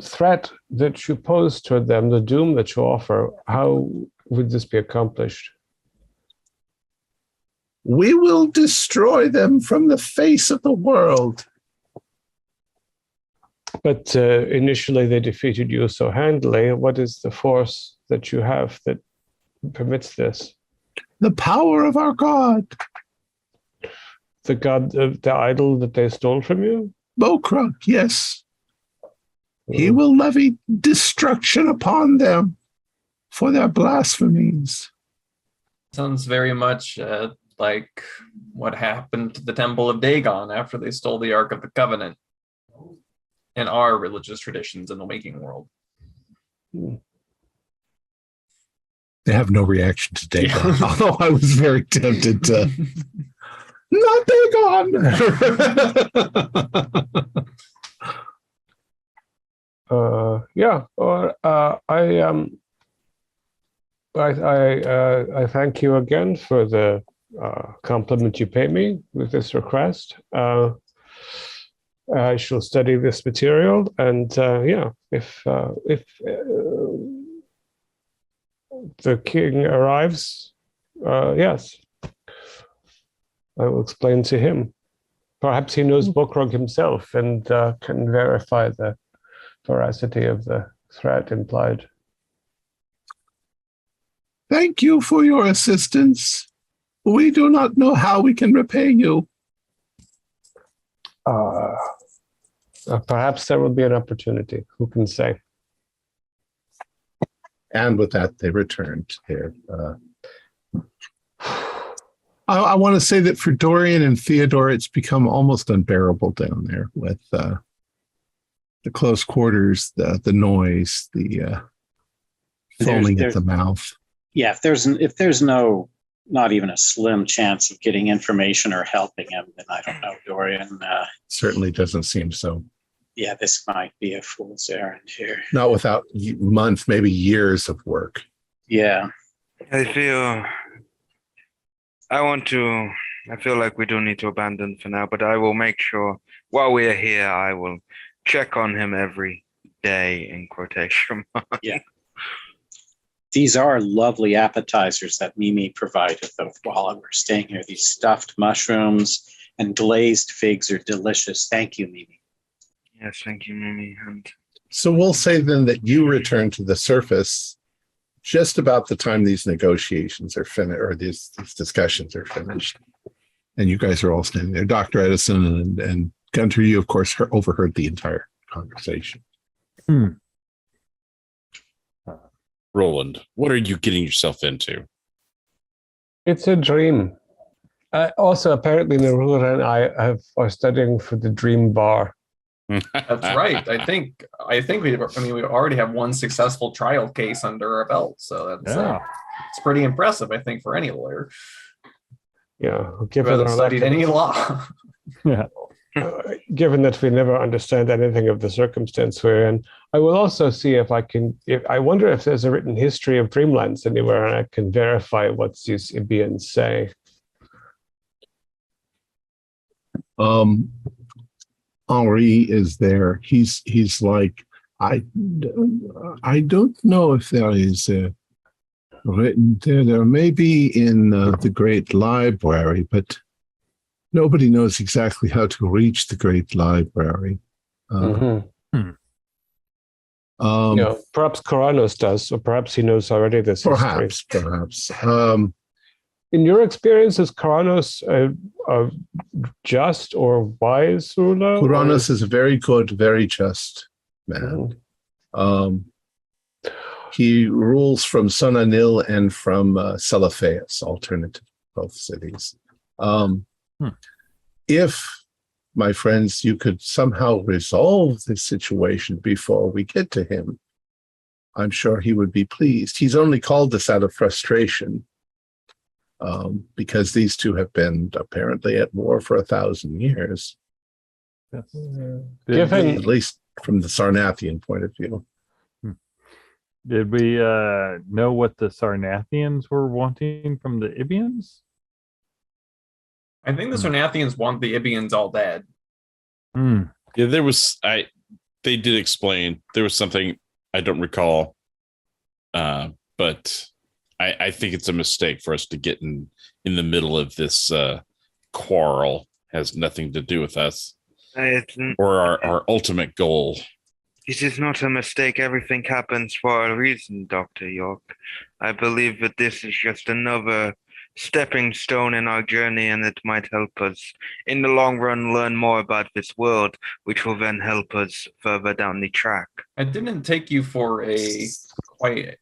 threat that you pose to them, the doom that you offer, how would this be accomplished? We will destroy them from the face of the world. But initially they defeated you so handily. What is the force that you have that permits this? The power of our God. The god, the idol that they stole from you? Bokrug, yes. He will levy destruction upon them for their blasphemies. Sounds very much like what happened to the Temple of Dagon after they stole the Ark of the Covenant in our religious traditions in the waking world. They have no reaction to Dagon, although I was very tempted to. Not Dagon! I thank you again for the compliment you pay me with this request. I shall study this material, and if the king arrives, yes, I will explain to him. Perhaps he knows Bokrug himself and can verify the veracity of the threat implied. Thank you for your assistance. We do not know how we can repay you. Perhaps there will be an opportunity. Who can say? And with that, they returned here. I want to say that for Dorian and Theodore, it's become almost unbearable down there with the close quarters, the noise, the foaming at the mouth. Yeah, if there's not even a slim chance of getting information or helping him, then I don't know, Dorian. Certainly doesn't seem so. Yeah, this might be a fool's errand here. Not without months, maybe years of work. Yeah. I feel like we do need to abandon for now, but I will make sure while we are here, I will check on him every day, in quotation marks. Yeah. These are lovely appetizers that Mimi provided while we're staying here. These stuffed mushrooms and glazed figs are delicious. Thank you, Mimi. Yes, thank you, Mimi. And so we'll say then that you return to the surface just about the time these negotiations are finished, or these discussions are finished. And you guys are all standing there. Dr. Edison and Gunter, you, of course, overheard the entire conversation. Roland, what are you getting yourself into? It's a dream. Also, apparently, Nerula and I are studying for the dream bar. That's right. I think we already have one successful trial case under our belt, so that's it's pretty impressive, I think, for any lawyer. Yeah, given our studied any law. Yeah. Given that we never understand anything of the circumstance we're in, I will also see if I can. I wonder if there's a written history of Dreamlands anywhere, and I can verify what these Ibians say. Henri is there. He's like, I don't know if there is written there. There may be in the Great Library, but nobody knows exactly how to reach the Great Library. Perhaps Koranos does, or perhaps he knows already this history. Perhaps. In your experience, is Koranos a just or wise ruler? Koranos is a very good, very just man. He rules from Sonanil and from Celophaeus, alternative both cities. If, my friends, you could somehow resolve this situation before we get to him, I'm sure he would be pleased. He's only called us out of frustration because these two have been apparently at war for 1,000 years. Yes. Given At least from the Sarnathian point of view. Did we know what the Sarnathians were wanting from the Ibians? I think the Sarnathians want the Ibians all dead. Hmm. Yeah, they did explain there was something I don't recall, but I think it's a mistake for us to get in the middle of this quarrel. Has nothing to do with us or our ultimate goal. It is not a mistake. Everything happens for a reason, Dr. York. I believe that this is just another stepping stone in our journey, and it might help us in the long run learn more about this world, which will then help us further down the track. I didn't take you for a quite,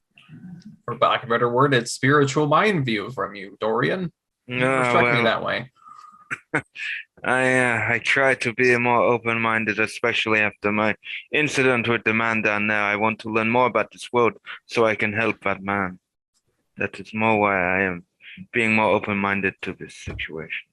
for lack of a better word, it's spiritual mind view from you, Dorian. You struck me that way. I try to be more open-minded, especially after my incident with the man down there. I want to learn more about this world so I can help that man. That is more why I am being more open-minded to this situation.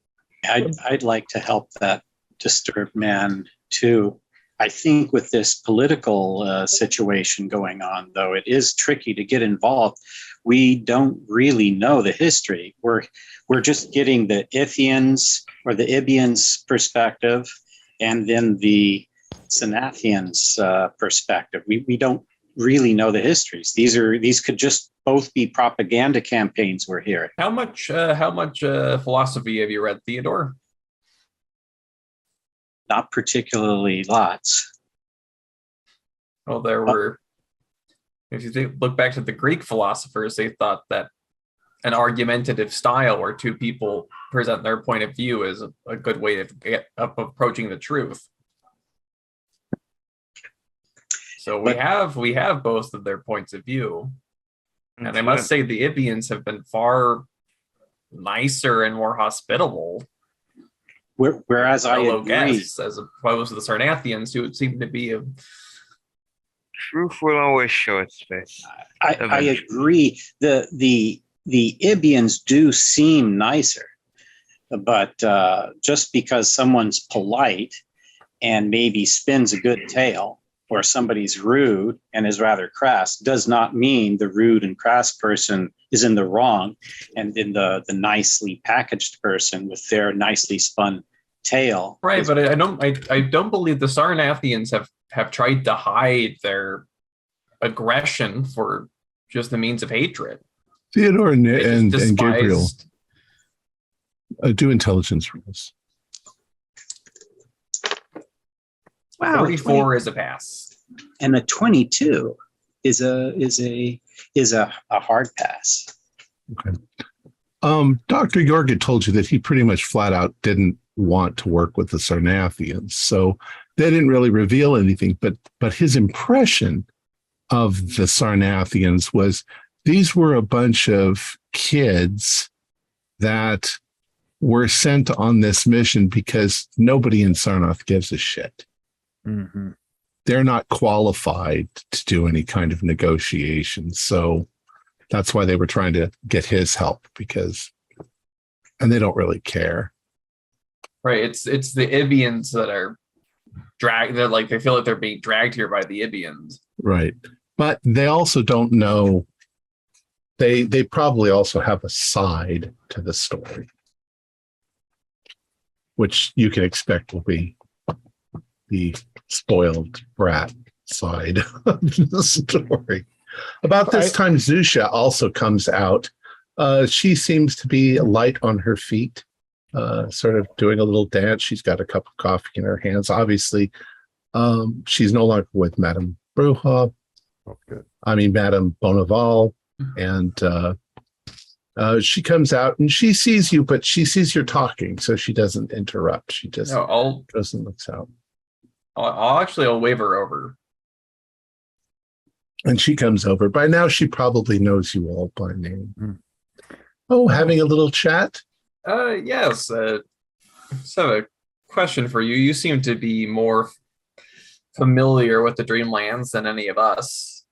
I'd like to help that disturbed man too. I think with this political situation going on, though, it is tricky to get involved. We don't really know the history. We're just getting the Ithians or the Ibians perspective, and then the Sarnathians perspective. We don't really know the histories. These could just both be propaganda campaigns we're hearing. How much philosophy have you read, Theodore? Not particularly lots. Well, there were. If you look back to the Greek philosophers, they thought that an argumentative style where two people present their point of view is a good way to get up approaching the truth. So we have both of their points of view. And I must say the Ibians have been far nicer and more hospitable. Whereas I agree, guests, as opposed to the Sarnathians, who would seem to be a... Truth will always show its face. I agree. The Ibians do seem nicer, but just because someone's polite and maybe spins a good tale, or somebody's rude and is rather crass, does not mean the rude and crass person is in the wrong, and then the nicely packaged person with their nicely spun tale. Right, but I don't believe the Sarnathians have tried to hide their aggression for just the means of hatred. Theodore and Gabriel do intelligence rolls. Wow, 34 is a pass, and a 22 is a hard pass. Okay. Dr. York had told you that he pretty much flat out didn't want to work with the Sarnathians, so they didn't really reveal anything. But his impression of the Sarnathians was these were a bunch of kids that were sent on this mission because nobody in Sarnath gives a shit. Mm-hmm. They're not qualified to do any kind of negotiation. So that's why they were trying to get his help, and they don't really care. Right. It's the Ibians that are dragged. They're like, they feel like they're being dragged here by the Ibians. Right. But they also don't know. They probably also have a side to the story, which you can expect will be the spoiled brat side of the story. About this time, Zusha also comes out. She seems to be light on her feet, sort of doing a little dance. She's got a cup of coffee in her hands. Obviously, she's no longer with Madame Bruja. Oh, good. I mean, Madame Bonneval. And she comes out and she sees you, but she sees you're talking, so she doesn't interrupt. She just goes and looks out. I'll wave her over. And she comes over. By now, she probably knows you all by name. Mm. Oh, having a little chat? Yes. So I have a question for you. You seem to be more familiar with the Dreamlands than any of us.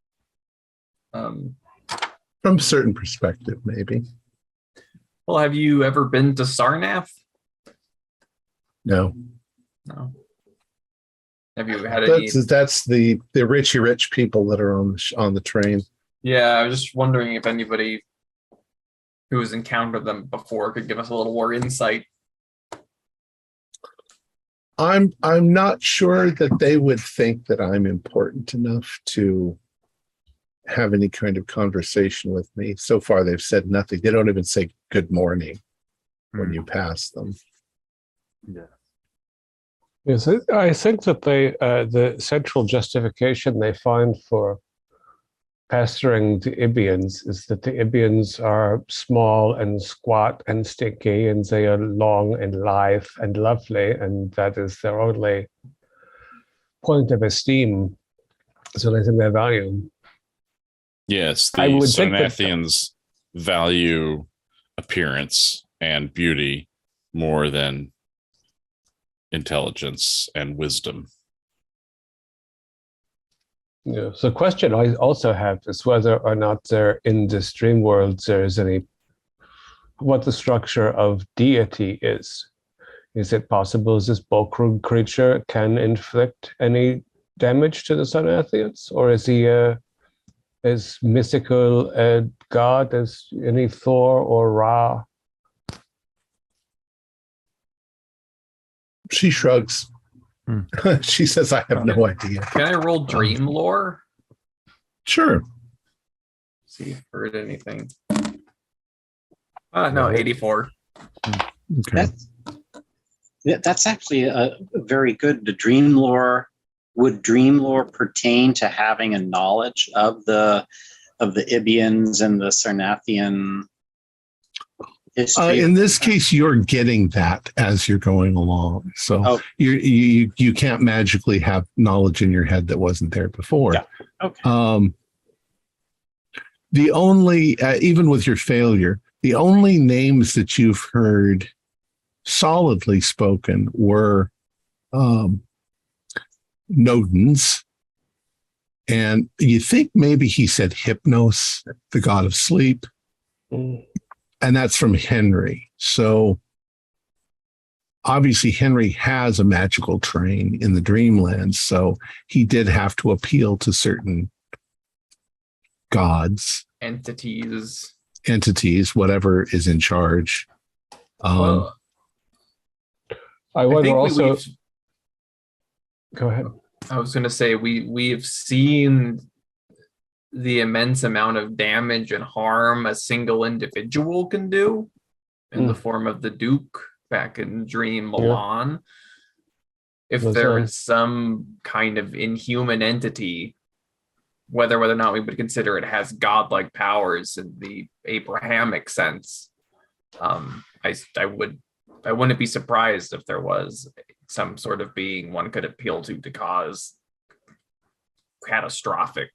From a certain perspective, maybe. Well, have you ever been to Sarnath? No. No. Have you had any? That's the richy rich people that are on the train. Yeah, I was just wondering if anybody who has encountered them before could give us a little more insight. I'm not sure that they would think that I'm important enough to have any kind of conversation with me. So far, they've said nothing. They don't even say good morning when you pass them. Yeah. Yes, I think that the central justification they find for pestering the Ibians is that the Ibians are small and squat and stinky, and they are long and lithe and lovely, and that is their only point of esteem. So they think their value. Yes, the I would think that- Sarnathians value appearance and beauty more than intelligence and wisdom. Yeah. So the question I also have is whether or not there in this dream world there is what the structure of deity is. Is it possible this bulk creature can inflict any damage to the Sarnathians, or is he as mythical a god as any Thor or Ra? She shrugs. She says, I have no idea. Can I roll dream lore? Sure. See if I've heard anything. No, 84. Okay. That's actually a very good. The dream lore, would dream lore pertain to having a knowledge of the Ibians and the Sarnathian history? In this case, you're getting that as you're going along. So you can't magically have knowledge in your head that wasn't there before. Yeah. Okay. The only, even with your failure, the only names that you've heard solidly spoken were Nodens. And you think maybe he said Hypnos, the god of sleep. Mm. And that's from Henry. So obviously Henry has a magical train in the Dreamlands. So he did have to appeal to certain gods, Entities, whatever is in charge. I I wonder think also. Go ahead. I was going to say we've seen the immense amount of damage and harm a single individual can do in the form of the Duke back in Dream Milan. If there is some kind of inhuman entity, whether or not we would consider it has godlike powers in the Abrahamic sense, I wouldn't be surprised if there was some sort of being one could appeal to cause catastrophic.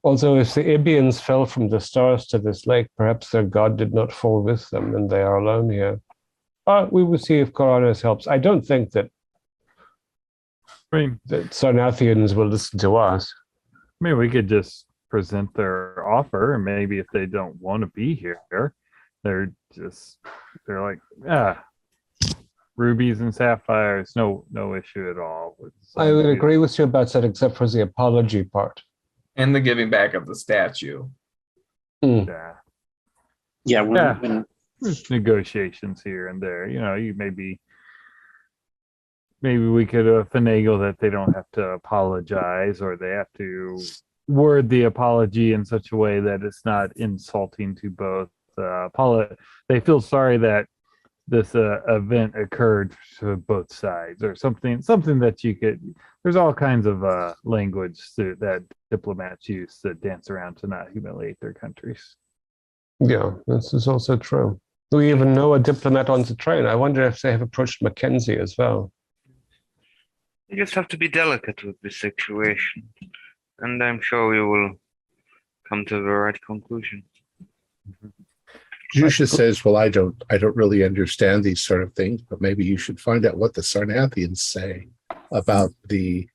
Also, if the Ibians fell from the stars to this lake, perhaps their god did not fall with them and they are alone here. We will see if Coronis helps. I don't think that Sarnathians will listen to us. I mean, we could just present their offer, and maybe if they don't want to be here, they're like, rubies and sapphires, no issue at all. I would agree with you about that, except for the apology part. And the giving back of the statue. Yeah. When There's negotiations here and there. You maybe we could finagle that they don't have to apologize, or they have to word the apology in such a way that it's not insulting to both. They feel sorry that this event occurred to both sides, or something that you could. There's all kinds of language that diplomats use to dance around to not humiliate their countries. Yeah, this is also true. Do we even know a diplomat on the train? I wonder if they have approached Mackenzie as well. You just have to be delicate with the situation. and I'm sure we will come to the right conclusion. Jusha says, well, I don't really understand these sort of things, but maybe you should find out what the Sarnathians say about the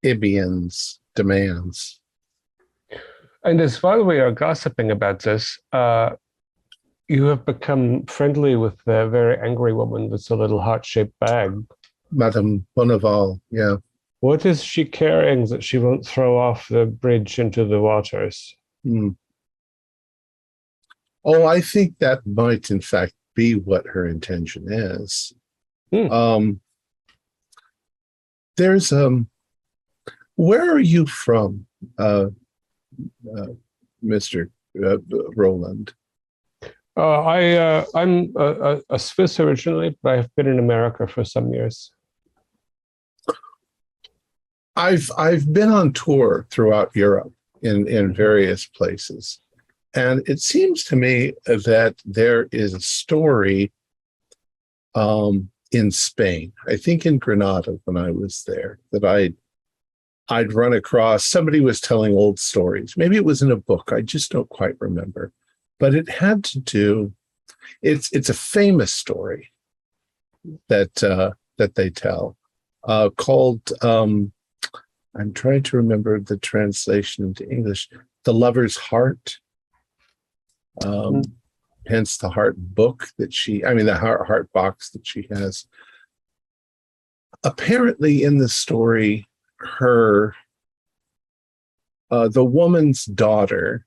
Ibians' demands. And as while we are gossiping about this, you have become friendly with the very angry woman with the little heart-shaped bag. Madame Bonneval, yeah. What is she carrying that she won't throw off the bridge into the waters? Oh, I think that might, in fact, be what her intention is. There's where are you from, Mr. Roland? I'm a Swiss originally, but I've been in America for some years. I've been on tour throughout Europe in various places, and it seems to me that there is a story in Spain. I think in Granada when I was there that I'd run across. Somebody was telling old stories. Maybe it was in a book. I just don't quite remember. But it had to do. It's a famous story that they tell called. I'm trying to remember the translation into English. The Lover's Heart. Hence the heart book that the heart box that she has. Apparently, in the story, the woman's daughter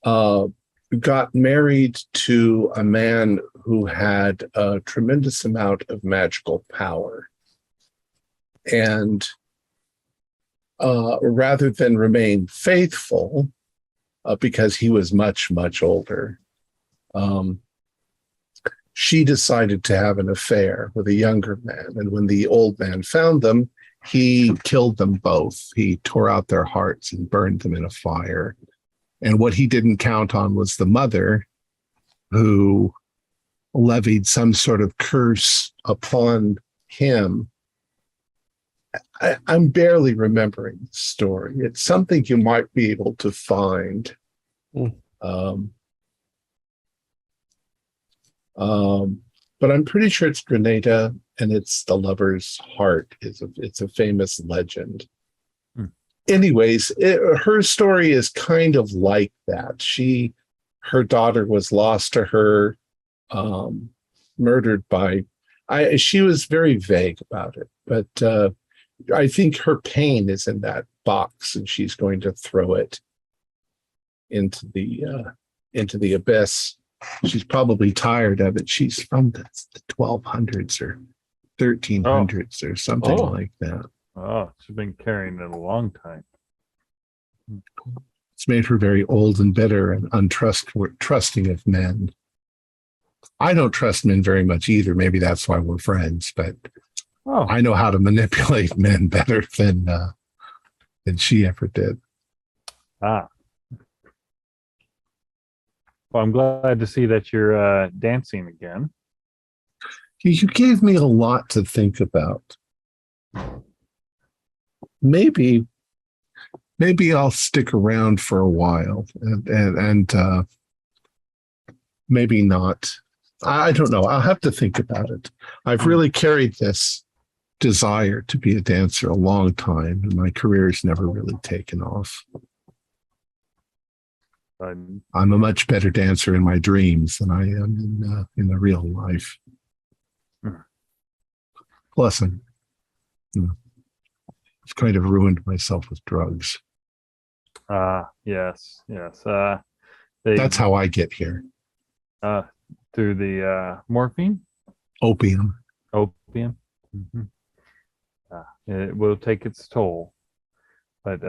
got married to a man who had a tremendous amount of magical power. And rather than remain faithful, because he was much, much older, she decided to have an affair with a younger man. And when the old man found them, he killed them both. He tore out their hearts and burned them in a fire. And what he didn't count on was the mother, who levied some sort of curse upon him. I'm barely remembering the story. It's something you might be able to find. But I'm pretty sure it's Grenada, and it's the Lover's Heart. It's a famous legend. Anyways, her story is kind of like that. Her daughter was lost to her, murdered by. She was very vague about it, but I think her pain is in that box, and she's going to throw it into the abyss. She's probably tired of it. She's from the 1200s or 1300s or something like that. Oh, she's been carrying it a long time. It's made her very old and bitter and untrusting of men. I don't trust men very much either. Maybe that's why we're friends, but I know how to manipulate men better than she ever did. Well, I'm glad to see that you're dancing again. You gave me a lot to think about. Maybe I'll stick around for a while, and maybe not. I don't know. I'll have to think about it. I've really carried this desire to be a dancer a long time, and my career has never really taken off. I'm a much better dancer in my dreams than I am in the real life. Plus, I've kind of ruined myself with drugs. Yes. That's how I get here. Through the morphine? Opium. Mm-hmm. It will take its toll, but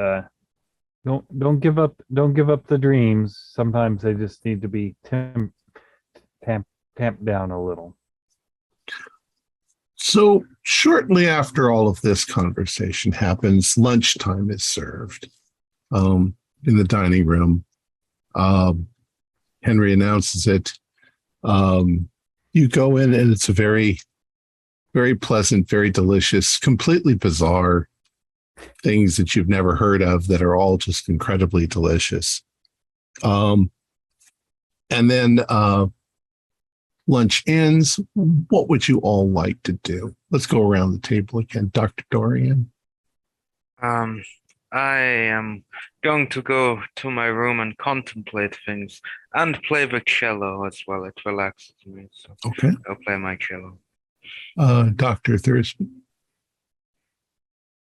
don't give up. Don't give up the dreams. Sometimes they just need to be tamped down a little. So shortly after all of this conversation happens, lunchtime is served in the dining room. Henry announces it. You go in, and it's a very, very pleasant, very delicious, completely bizarre things that you've never heard of that are all just incredibly delicious. And then lunch ends. What would you all like to do? Let's go around the table again. Dr. Dorian. I am going to go to my room and contemplate things and play the cello as well. It relaxes me. So Okay. I'll play my cello. Dr. Thursby.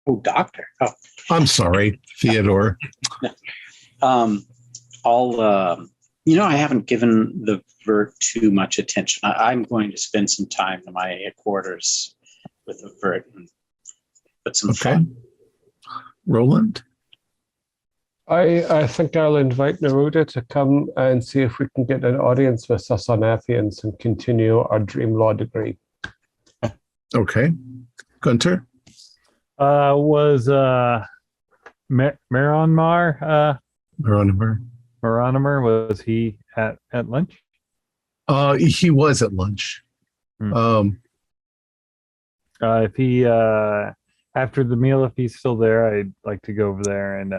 Oh, doctor. Oh, I'm sorry, Theodore. I haven't given the Vert too much attention. I'm going to spend some time in my quarters with the Vert and put some fun. Roland? I think I'll invite Neruda to come and see if we can get an audience with the Sarnathians and continue our dream law degree. Okay. Gunter? Was Maronmar was he at lunch? He was at lunch. If he after the meal, if he's still there, I'd like to go over there and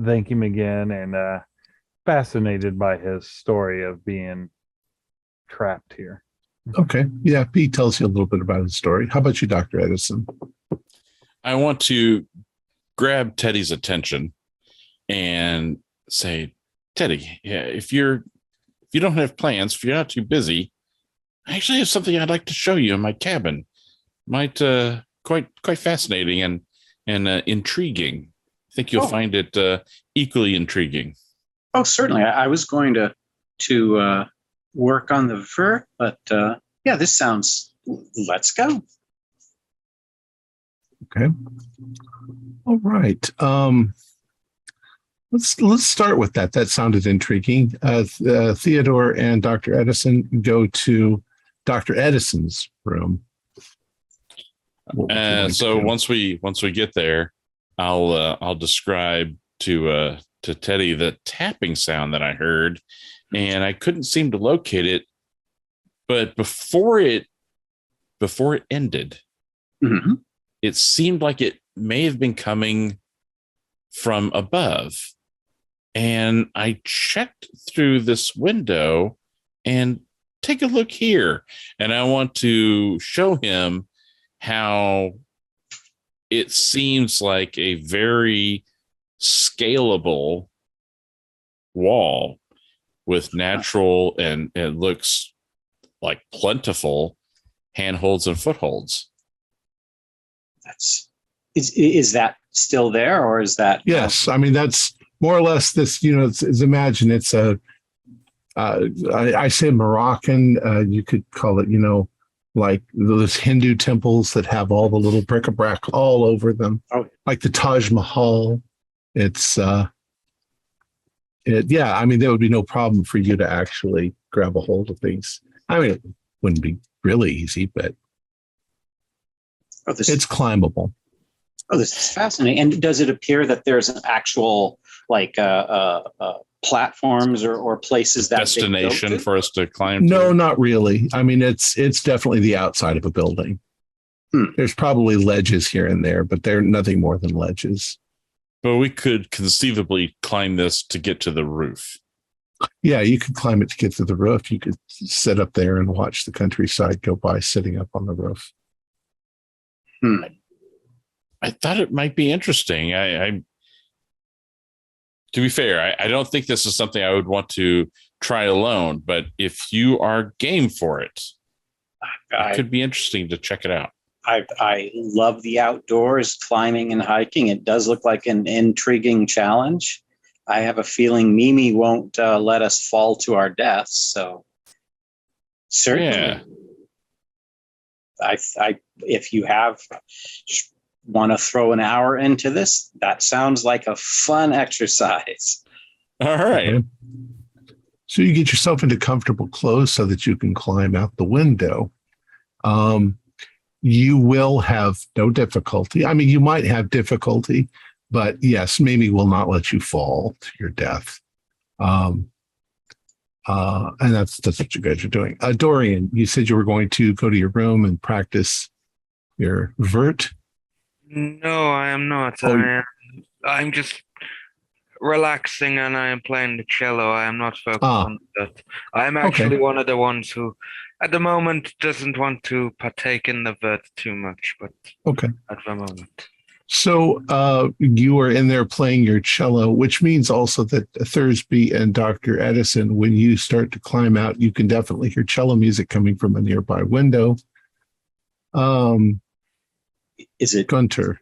thank him again, and fascinated by his story of being trapped here. Okay. Yeah, he tells you a little bit about his story. How about you, Dr. Edison? I want to grab Teddy's attention and say, Teddy, yeah, if you don't have plans, if you're not too busy, I actually have something I'd like to show you in my cabin. Might quite fascinating and intriguing. I think you'll find it equally intriguing. Oh, certainly. I was going to work on the Vert, but yeah, this sounds. Let's go. Okay. All right. Let's start with that. That sounded intriguing. Theodore and Dr. Edison go to Dr. Edison's room. So once we get there, I'll describe to Teddy the tapping sound that I heard, and I couldn't seem to locate it. But before it ended, Mm-hmm. it seemed like it may have been coming from above. And I checked through this window and take a look here. And I want to show him how it seems like a very scalable wall with natural and it looks like plentiful handholds and footholds. Is that still there, or is that? Yes, I mean that's more or less this. It's imagine it's a. I say Moroccan. You could call it, like those Hindu temples that have all the little bric-a-brac all over them, like the Taj Mahal. It's yeah. I mean, there would be no problem for you to actually grab a hold of these. I mean, it wouldn't be really easy, but it's climbable. Oh, this is fascinating. And does it appear that there's an actual platforms or places that destination for us to climb? No, not really. I mean, it's definitely the outside of a building. There's probably ledges here and there, but they're nothing more than ledges. But we could conceivably climb this to get to the roof. Yeah, you could climb it to get to the roof. You could sit up there and watch the countryside go by sitting up on the roof. I thought it might be interesting. To be fair, I don't think this is something I would want to try alone, but if you are game for it, it could be interesting to check it out. I love the outdoors, climbing and hiking. It does look like an intriguing challenge. I have a feeling Mimi won't let us fall to our deaths. So certainly, yeah. If you want to throw an hour into this, that sounds like a fun exercise. All right. Okay. So you get yourself into comfortable clothes so that you can climb out the window. You will have no difficulty. I mean, you might have difficulty, but yes, Mimi will not let you fall to your death. And that's what you guys are doing. Dorian, you said you were going to go to your room and practice your vert. No, I am not. Oh. I'm just relaxing and I am playing the cello. I am not focused on that. I'm actually one of the ones who, at the moment, doesn't want to partake in the vet too much, but at the moment. So you are in there playing your cello, which means also that Thursby and Dr. Edison, when you start to climb out, you can definitely hear cello music coming from a nearby window. Is it Gunter?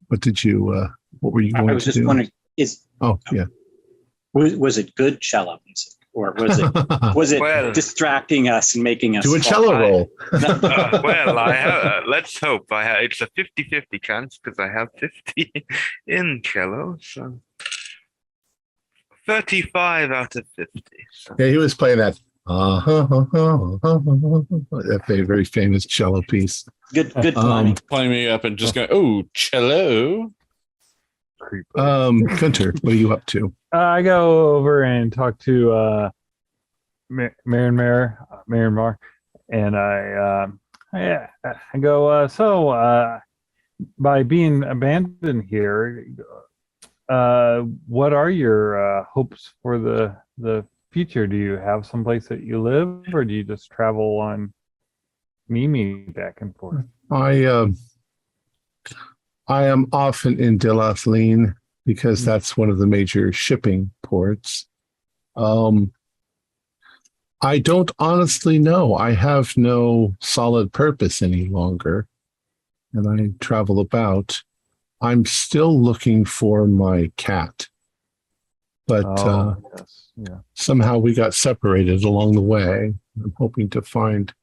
What did you? What were you going to do? I was just wondering. Was it good cello music, or was it distracting us and making us do a cello roll? Let's hope. It's a 50-50 chance because I have 50 in cello, so 35 out of 50. So. Yeah, he was playing that. That very famous cello piece. Good timing. Playing me up and just going, oh, cello. Gunter, what are you up to? I go over and talk to Myanmar, and I go, by being abandoned here, what are your hopes for the future? Do you have someplace that you live, or do you just travel on Mimi back and forth? I am often in Delathlin because that's one of the major shipping ports. I don't honestly know. I have no solid purpose any longer, and I travel about. I'm still looking for my cat, but somehow we got separated along the way. I'm hoping to find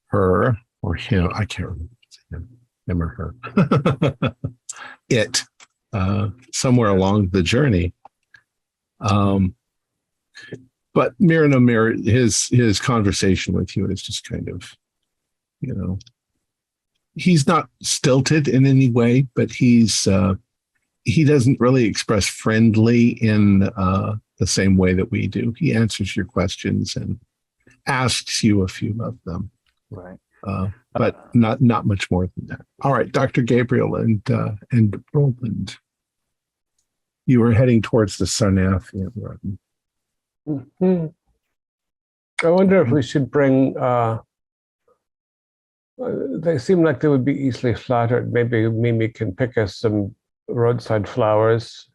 her or him. I can't remember him or her. It somewhere along the journey. But Mir, his conversation with you is just kind of, he's not stilted in any way, but he doesn't really express friendly in the same way that we do. He answers your questions and asks you a few of them. Right. But not much more than that. All right, Dr. Gabriel and Roland, you were heading towards the Sarnathian garden. Mm-hmm. I wonder if we should bring. They seem like they would be easily flattered. Maybe Mimi can pick us some roadside flowers,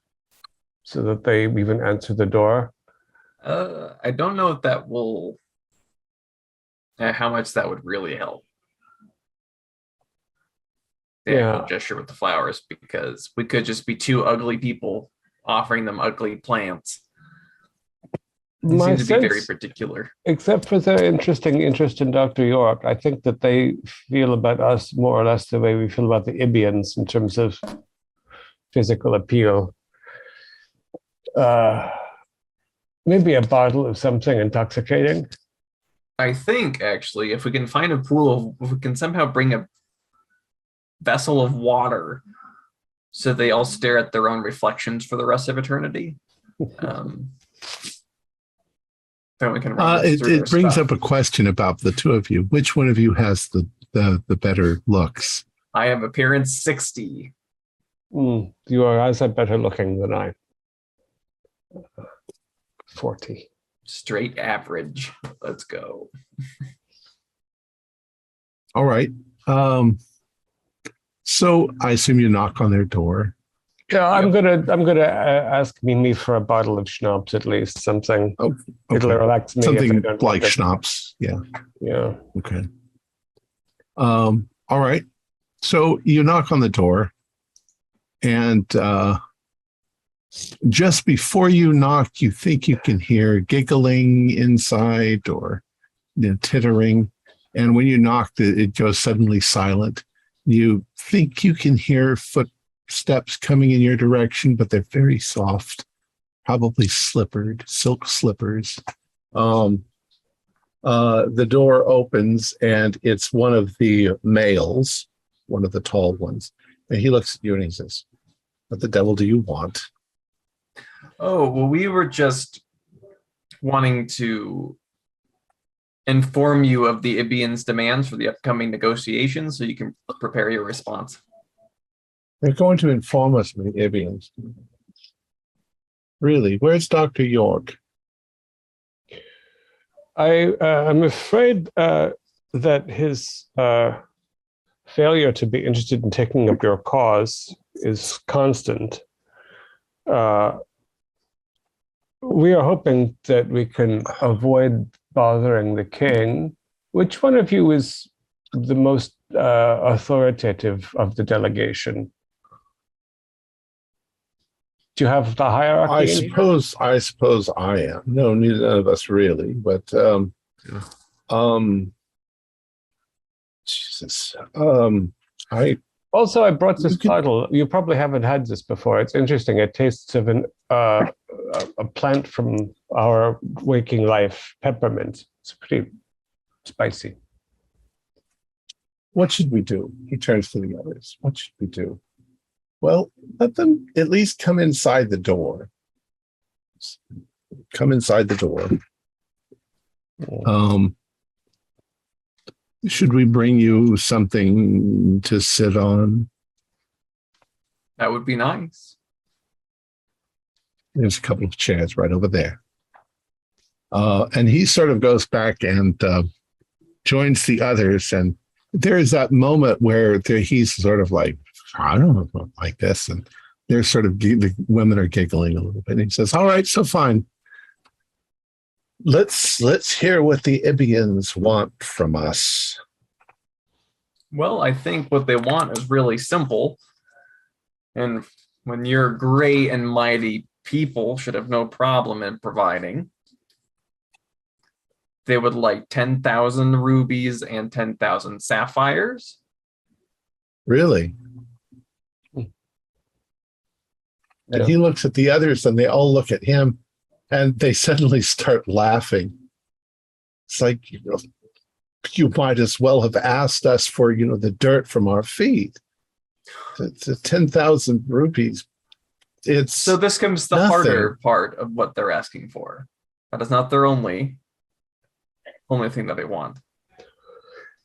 so that they even answer the door. I don't know if that will. How much that would really help. The actual gesture with the flowers, because we could just be two ugly people offering them ugly plants. They seem to be very particular. Except for their interesting interest in Dr. York, I think that they feel about us more or less the way we feel about the Ibians in terms of physical appeal. Maybe a bottle of something intoxicating. I think, actually, if we can find a pool, if we can somehow bring a vessel of water so they all stare at their own reflections for the rest of eternity. Then we can it brings up a question about the two of you. Which one of you has the better looks? I have appearance 60. Your eyes are better looking than I. 40. Straight average. Let's go. All right. So I assume you knock on their door. Yeah, I'm gonna ask Mimi for a bottle of schnapps at least, something. Oh, okay. It'll relax me. Something like schnapps. Yeah. Yeah. Okay. All right. So you knock on the door, and just before you knock, you think you can hear giggling inside or tittering, and when you knock, it goes suddenly silent. You think you can hear footsteps coming in your direction, but they're very soft, probably slippered, silk slippers. The door opens, and it's one of the males, one of the tall ones. And he looks at you and he says, "What the devil do you want?" Oh, well, we were just wanting to inform you of the Ibians' demands for the upcoming negotiations so you can prepare your response. They're going to inform us of the Ibians. Really? Where's Dr. York? I'm afraid that his failure to be interested in taking up your cause is constant. We are hoping that we can avoid bothering the king. Which one of you is the most authoritative of the delegation? Do you have the hierarchy? I suppose I am. No, neither of us really, but Jesus. I brought this bottle. You probably haven't had this before. It's interesting. It tastes of a plant from our waking life, peppermint. It's pretty spicy. What should we do? He turns to the others. What should we do? Well, let them at least come inside the door. Come inside the door. Should we bring you something to sit on? That would be nice. There's a couple of chairs right over there. And he sort of goes back and joins the others. And there is that moment where he's sort of like, I don't know, like this. And they're sort of, the women are giggling a little bit. And he says, all right, so fine. Let's hear what the Ibians want from us. Well, I think what they want is really simple. And when your great and mighty people should have no problem in providing, they would like 10,000 rubies and 10,000 sapphires. Really? And Yeah. he looks at the others and they all look at him and they suddenly start laughing. It's like, you might as well have asked us for, the dirt from our feet. The 10,000 rupees. So this comes the nothing. harder part of what they're asking for. That is not their only thing that they want.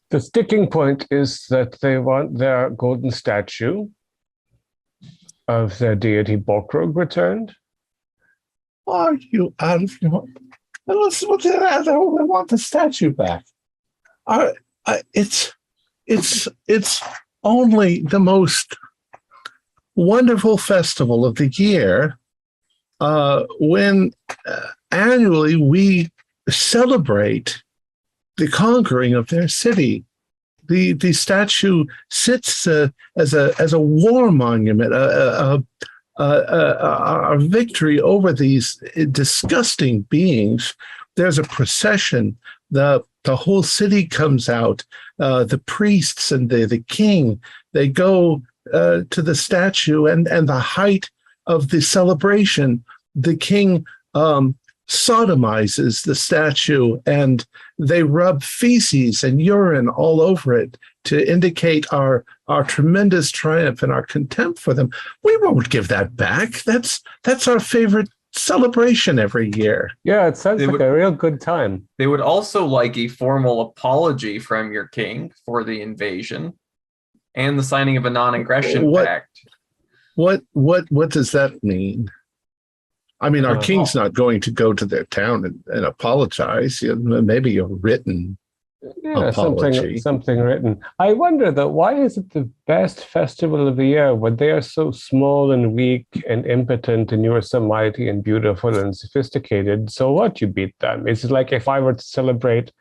The sticking point is that they want their golden statue of their deity Borkrog returned. Are you out of your mind? They want the statue back. It's only the most wonderful festival of the year when annually we celebrate the conquering of their city. The statue sits as a war monument, a victory over these disgusting beings. There's a procession. The whole city comes out. The priests and the king, they go to the statue, and the height of the celebration, the king sodomizes the statue, and they rub feces and urine all over it to indicate our tremendous triumph and our contempt for them. We won't give that back. That's our favorite celebration every year. Yeah, it sounds like a real good time. They would also like a formal apology from your king for the invasion and the signing of a non-aggression pact. What does that mean? I mean, our king's not going to go to their town and apologize. Maybe a written apology. Something written. I wonder though, why is it the best festival of the year when they are so small and weak and impotent, and you are so mighty and beautiful and sophisticated? So what? You beat them? It's like if I were to celebrate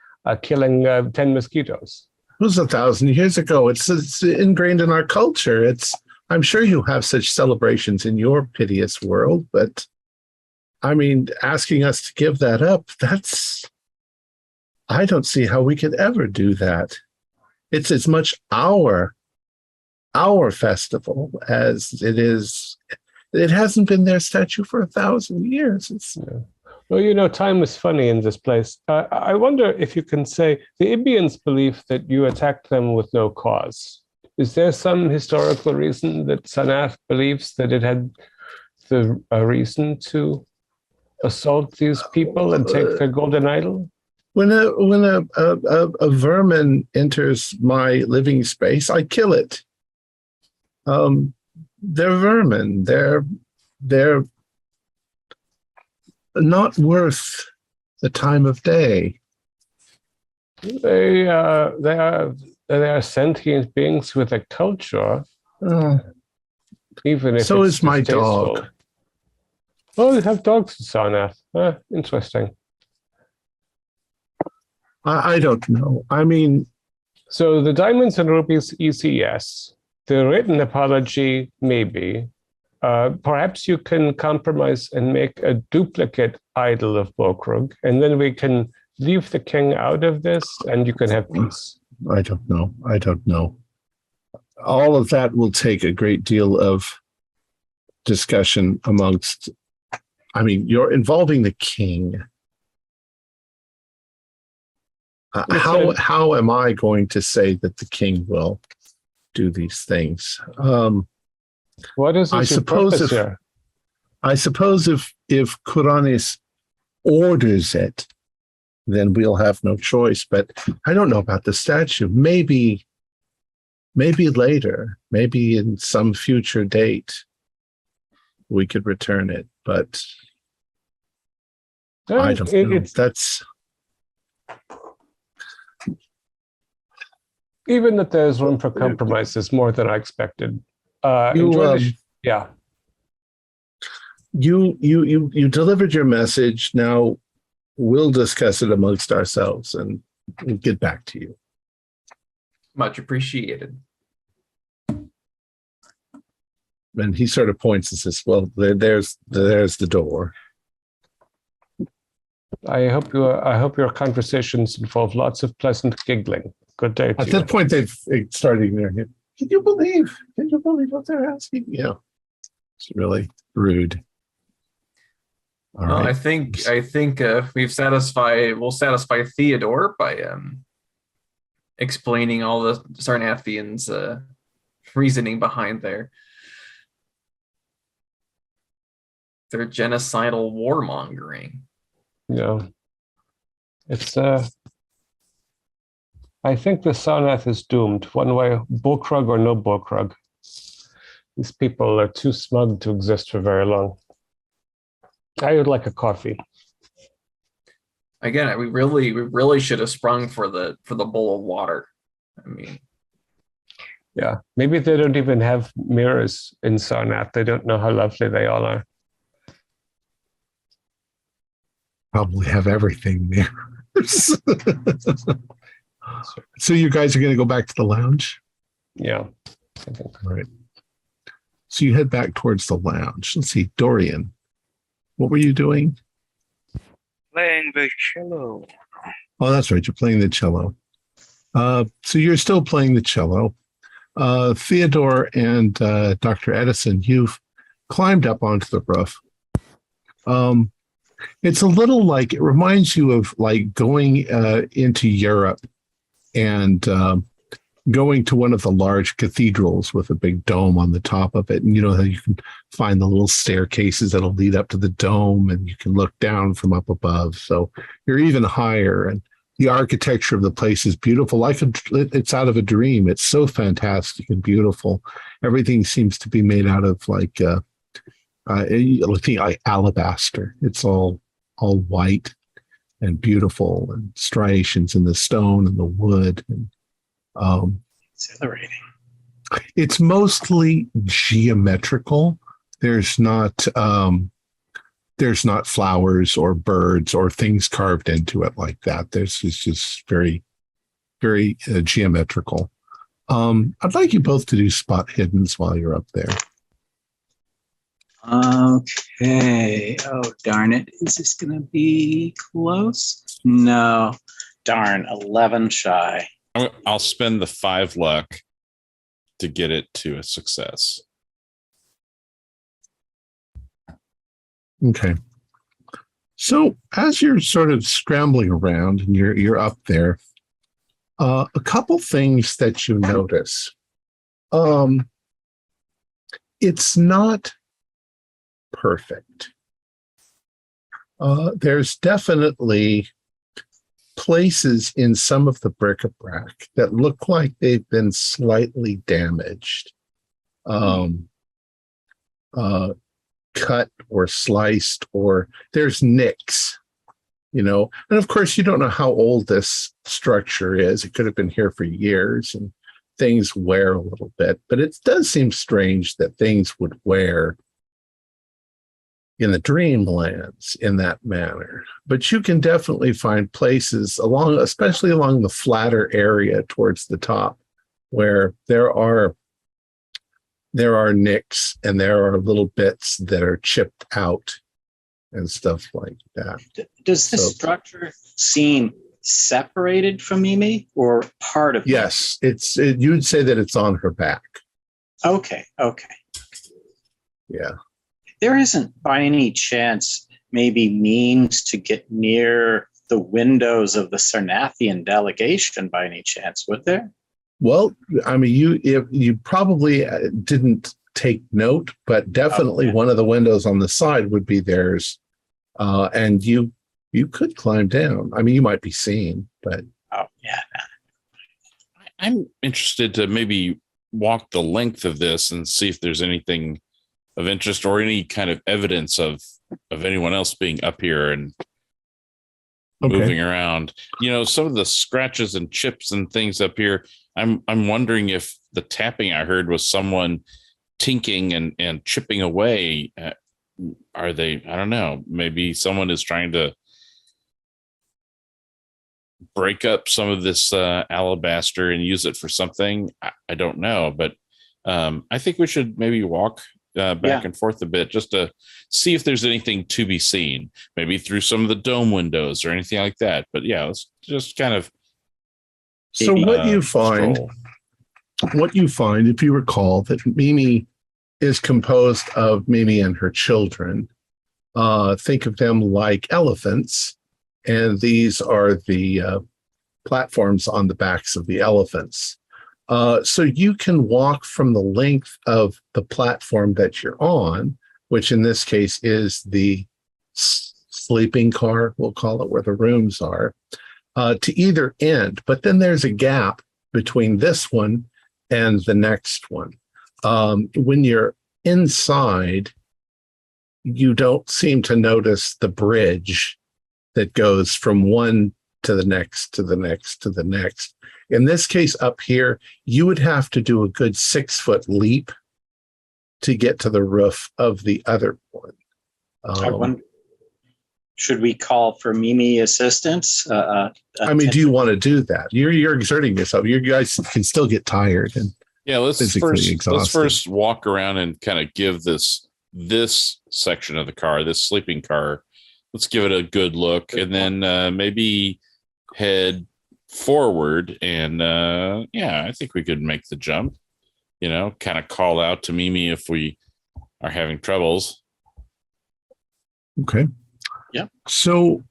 killing 10 mosquitoes. It was 1,000 years ago. It's ingrained in our culture. I'm sure you have such celebrations in your piteous world, but I mean, asking us to give that up, I don't see how we could ever do that. It's as much our festival as it is. It hasn't been their statue for 1,000 years. Well, time is funny in this place. I wonder if you can say the Ibians believe that you attacked them with no cause. Is there some historical reason that Sarnath believes that it had a reason to assault these people and take their golden idol? When a vermin enters my living space, I kill it. They're vermin. They're not worth the time of day. They are sentient beings with a culture. Even if So it's is my distasteful. dog. Oh, you have dogs in Sarnath. Interesting. I don't know. I mean, So the Diamonds and Rubies ECS, the written apology, maybe. Perhaps you can compromise and make a duplicate idol of Bokrug, and then we can leave the king out of this, and you can have peace. I don't know. I don't know. All of that will take a great deal of discussion amongst, I mean, you're involving the king. How am I going to say that the king will do these things? What is I your suppose purpose here? I suppose if Kuranis orders it, then we'll have no choice. But I don't know about the statue. Maybe later, maybe in some future date, we could return it. But I don't know. That's even that there's room for compromise is more than I expected. You delivered your message. Now we'll discuss it amongst ourselves and we'll get back to you. Much appreciated. And he sort of points and says, "Well, there's the door." I hope your conversations involve lots of pleasant giggling. Good day to At you. that point, they've started ignoring him. Can you believe what they're asking? Yeah, it's really rude. All right. I think we'll satisfy Theodore by explaining all the Sarnathians' reasoning behind their genocidal warmongering. Yeah, it's I think the Sarnath is doomed. One way, Bokrug or no Bokrug. These people are too smug to exist for very long. I would like a coffee. Again, we really should have sprung for the bowl of water. I mean, yeah, maybe they don't even have mirrors in Sarnath. They don't know how lovely they all are. Probably have everything there. So you guys are going to go back to the lounge? Yeah, I think. All right. So you head back towards the lounge. Let's see, Dorian, what were you doing? Playing the cello. Oh, that's right. You're playing the cello. So you're still playing the cello. Theodore and Dr. Edison, you've climbed up onto the roof. It's a little like, it reminds you of like going into Europe and going to one of the large cathedrals with a big dome on the top of it. And you know how you can find the little staircases that'll lead up to the dome and you can look down from up above. So you're even higher, and the architecture of the place is beautiful. It's out of a dream. It's so fantastic and beautiful. Everything seems to be made out of like alabaster. It's all white and beautiful, and striations in the stone and the wood. And exhilarating. it's mostly geometrical. There's not flowers or birds or things carved into it like that. It's just very, very geometrical. I'd like you both to do spot hiddens while you're up there. Okay. Oh, darn it. Is this going to be close? No. Darn, 11 shy. I'll spend the 5 luck to get it to a success. Okay. So as you're sort of scrambling around and you're up there, a couple things that you notice. It's not perfect. There's definitely places in some of the bric-a-brac that look like they've been slightly damaged, cut or sliced, or there's nicks, and of course you don't know how old this structure is. It could have been here for years, and things wear a little bit, but it does seem strange that things would wear in the Dreamlands in that manner. But you can definitely find places especially along the flatter area towards the top, where there are nicks and there are little bits that are chipped out and stuff like that. Does this structure seem separated from Mimi or part of Yes, you'd say that it's on her back. Okay. Yeah. There isn't by any chance maybe means to get near the windows of the Sarnathian delegation by any chance, would there? Well, I mean, you probably didn't take note, but definitely one of the windows on the side would be theirs, and you could climb down. I mean, you might be seen, but I'm interested to maybe walk the length of this and see if there's anything of interest or any kind of evidence of anyone else being up here and moving around. Some of the scratches and chips and things up here. I'm wondering if the tapping I heard was someone tinking and chipping away. Are they? I don't know. Maybe someone is trying to break up some of this alabaster and use it for something. I don't know, but I think we should maybe walk back and forth a bit just to see if there's anything to be seen, maybe through some of the dome windows or anything like that. But yeah, let's just kind of. So what you find, if you recall, that Mimi is composed of Mimi and her children. Think of them like elephants, and these are the platforms on the backs of the elephants. So you can walk from the length of the platform that you're on, which in this case is the sleeping car, we'll call it, where the rooms are, to either end. But then there's a gap between this one and the next one. When you're inside, you don't seem to notice the bridge that goes from one to the next, to the next, to the next. In this case up here, you would have to do a good 6-foot leap to get to the roof of the other one. I wonder, should we call for Mimi assistance? I mean, do you want to do that? You're exerting yourself. You guys can still get tired and let's first walk around and kind of give this section of the car, this sleeping car, let's give it a good look, and then maybe head forward. And I think we could make the jump. Kind of call out to Mimi if we are having troubles. Okay. Yeah. So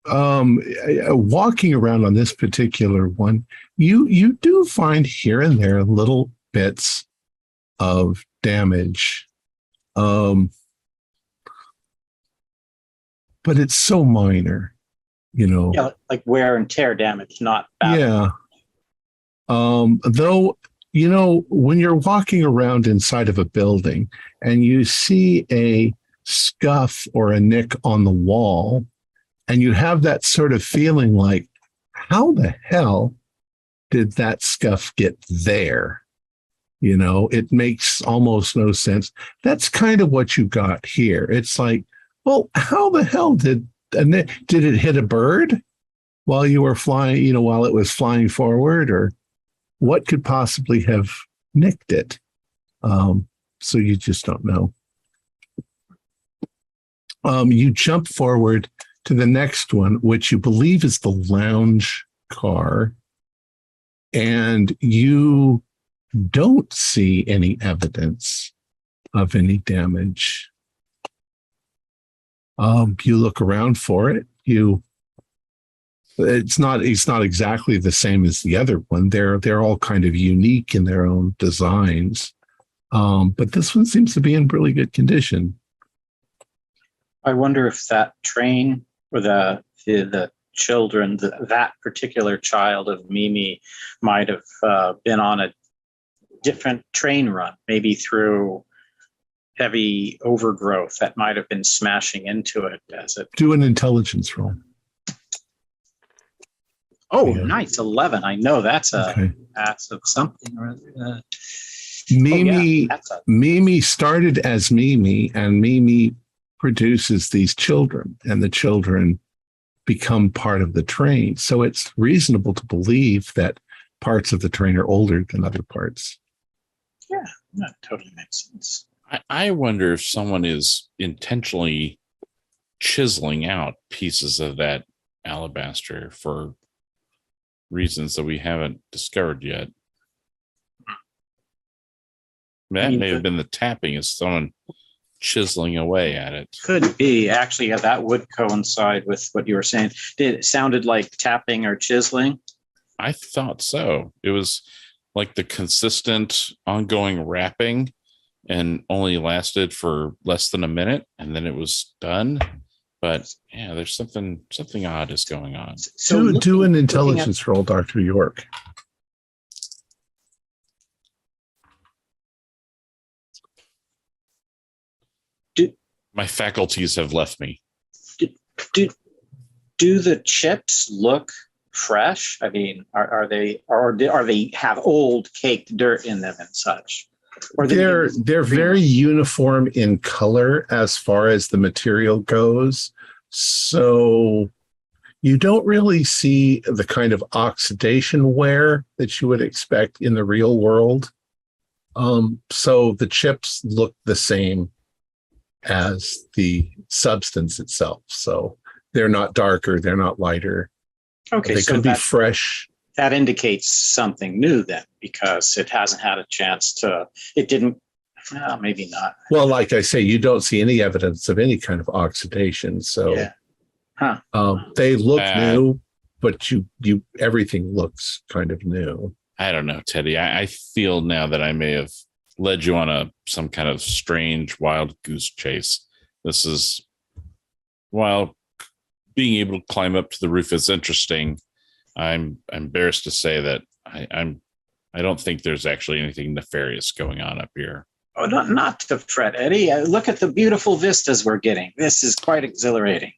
walking around on this particular one, you do find here and there little bits of damage. But it's so minor, Yeah, like wear and tear damage, not bad. Yeah. Though, when you're walking around inside of a building and you see a scuff or a nick on the wall, and you have that sort of feeling like, how the hell did that scuff get there? It makes almost no sense. That's kind of what you got here. It's like, well, how the hell did it hit a bird while you were flying, while it was flying forward, or what could possibly have nicked it? So you just don't know. You jump forward to the next one, which you believe is the lounge car, and you don't see any evidence of any damage. You look around for it. It's not exactly the same as the other one. They're all kind of unique in their own designs. But this one seems to be in really good condition. I wonder if that train or the children, that particular child of Mimi might have been on a different train run, maybe through heavy overgrowth that might have been smashing into it as it. Do an intelligence roll. Oh, Yeah. nice, 11. I know that's Okay. that's of something. Mimi, that's a, Mimi started as Mimi, and Mimi produces these children, and the children become part of the train. So it's reasonable to believe that parts of the train are older than other parts. yeah, that totally makes sense. I wonder if someone is intentionally chiseling out pieces of that alabaster for reasons that we haven't discovered yet. That may have been the tapping, is someone chiseling away at it. Could be. Actually, yeah, that would coincide with what you were saying. It sounded like tapping or chiseling. I thought so. It was like the consistent ongoing rapping, and only lasted for less than a minute, and then it was done. But yeah, there's something odd is going on. So do an intelligence roll, Dr. York. My faculties have left me. Do the chips look fresh? I mean, are they have old caked dirt in them and such? Or They're very uniform in color as far as the material goes. So you don't really see the kind of oxidation wear that you would expect in the real world. So the chips look the same as the substance itself. So they're not darker, they're not lighter. Okay, they so could be fresh. That indicates something new then, because it hasn't had a chance to, it didn't, maybe not. Well, like I say, you don't see any evidence of any kind of oxidation. So yeah. They look new, but you everything looks kind of new. I don't know, Teddy. I feel now that I may have led you on some kind of strange wild goose chase. This is, while being able to climb up to the roof is interesting, I'm embarrassed to say that I don't think there's actually anything nefarious going on up here. Oh, not to fret, Eddie. Look at the beautiful vistas we're getting. This is quite exhilarating.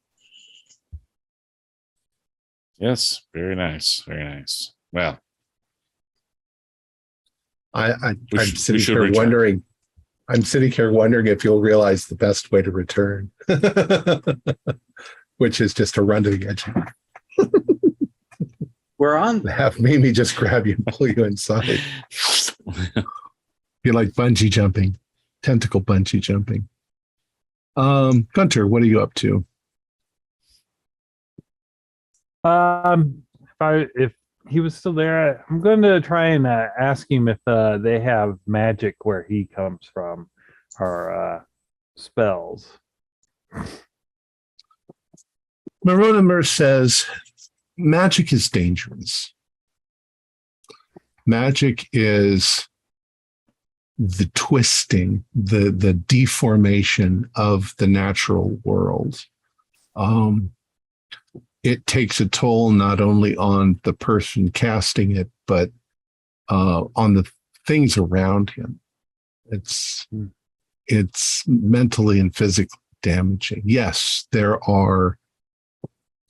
Yes, very nice, very nice. Well, I'm sitting here wondering if you'll realize the best way to return, which is just to run to the edge. We're on. Have Mimi just grab you and pull you inside. Be like bungee jumping, tentacle bungee jumping. Gunter, what are you up to? If he was still there, I'm going to try and ask him if they have magic where he comes from, or spells. Moronimer says, magic is dangerous. Magic is the twisting, the deformation of the natural world. It takes a toll not only on the person casting it, but on the things around him. It's mentally and physically damaging. Yes, there are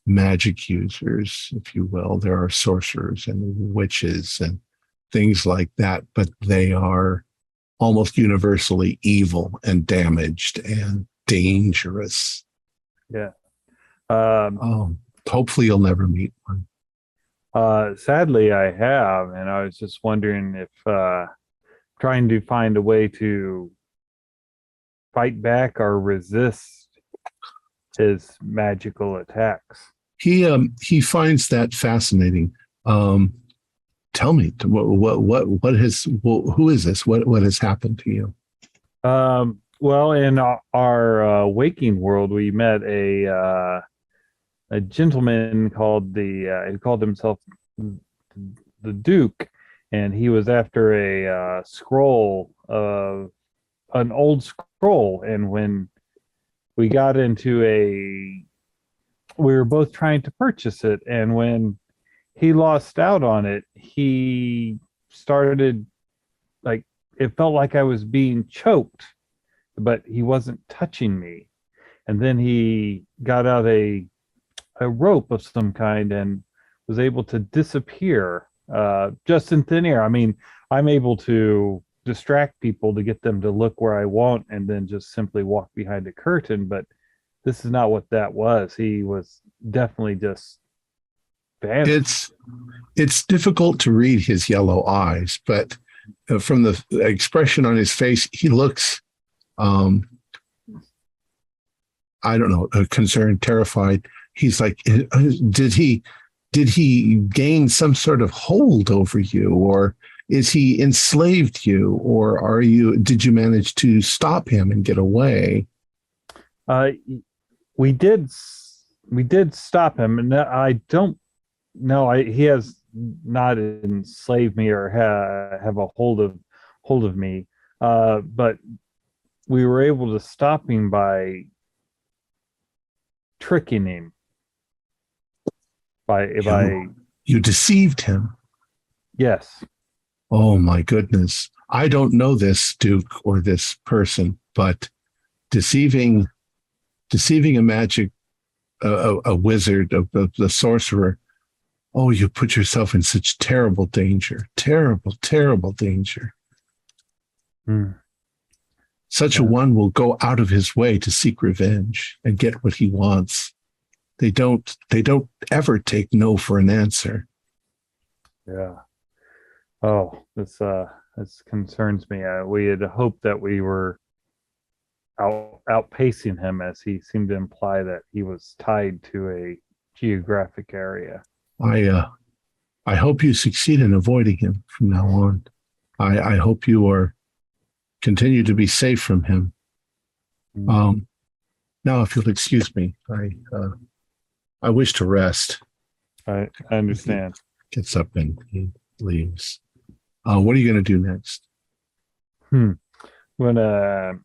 magic users, if you will. There are sorcerers and witches and things like that, but they are almost universally evil and damaged and dangerous. Yeah. Hopefully you'll never meet one. Sadly, I have, and I was just wondering if trying to find a way to fight back or resist his magical attacks. He finds that fascinating. Tell me, what has, who is this? What has happened to you? Well, in our waking world, we met a gentleman called he called himself the Duke, and he was after a scroll of an old scroll. And when we got into we were both trying to purchase it, and when he lost out on it, he started like it felt like I was being choked, but he wasn't touching me. And then he got out a rope of some kind and was able to disappear just in thin air. I mean, I'm able to distract people to get them to look where I want and then just simply walk behind a curtain, but this is not what that was. He was definitely just vanished. It's difficult to read his yellow eyes, but from the expression on his face, he looks I don't know, concerned, terrified. He's like, did he gain some sort of hold over you, or is he enslaved you, or did you manage to stop him and get away? We did stop him, and I don't know. He has not enslaved me or have a hold of me, but we were able to stop him by tricking him. You deceived him. Yes. Oh my goodness. I don't know this Duke or this person, but deceiving a magic, a wizard, a sorcerer. Oh, you put yourself in such terrible danger. Terrible, terrible danger. Such a one will go out of his way to seek revenge and get what he wants. They don't ever take no for an answer. Yeah. Oh, this concerns me. We had hoped that we were outpacing him, as he seemed to imply that he was tied to a geographic area. I hope you succeed in avoiding him from now on. I hope you continue to be safe from him. Now, if you'll excuse me, I wish to rest. I understand. He gets up and he leaves. What are you going to do next? I'm gonna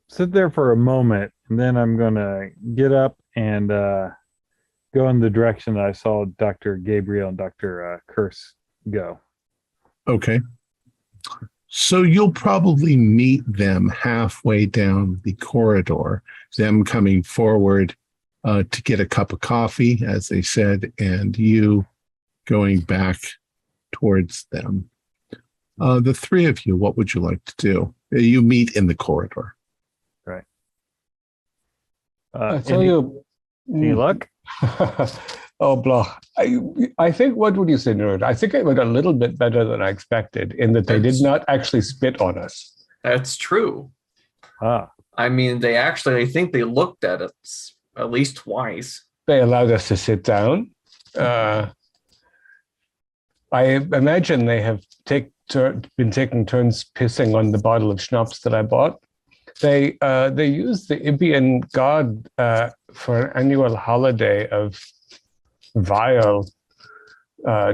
sit there for a moment, and then I'm gonna get up and go in the direction that I saw Dr. Gabriel and Dr. Curse go. Okay. So you'll probably meet them halfway down the corridor, them coming forward to get a cup of coffee, as they said, and you going back towards them. The three of you, what would you like to do? You meet in the corridor. Right. I tell you. Any luck? Oh, blah. I think, what would you say, Nerd? I think it went a little bit better than I expected in that they did not actually spit on us. That's true. Ah. I mean, I think they looked at us at least twice. They allowed us to sit down. I imagine they have been taking turns pissing on the bottle of schnapps that I bought. They used the Ibian god for an annual holiday of vile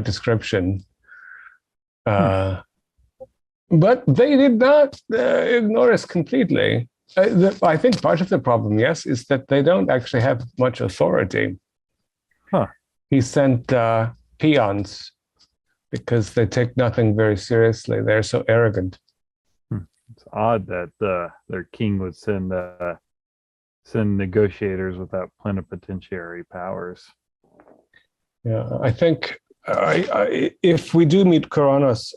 description. But they did not ignore us completely. I think part of the problem, yes, is that they don't actually have much authority. Huh. He sent peons because they take nothing very seriously. They're so arrogant. It's odd that their king would send negotiators without plenipotentiary powers. Yeah, I think if we do meet Kuranos,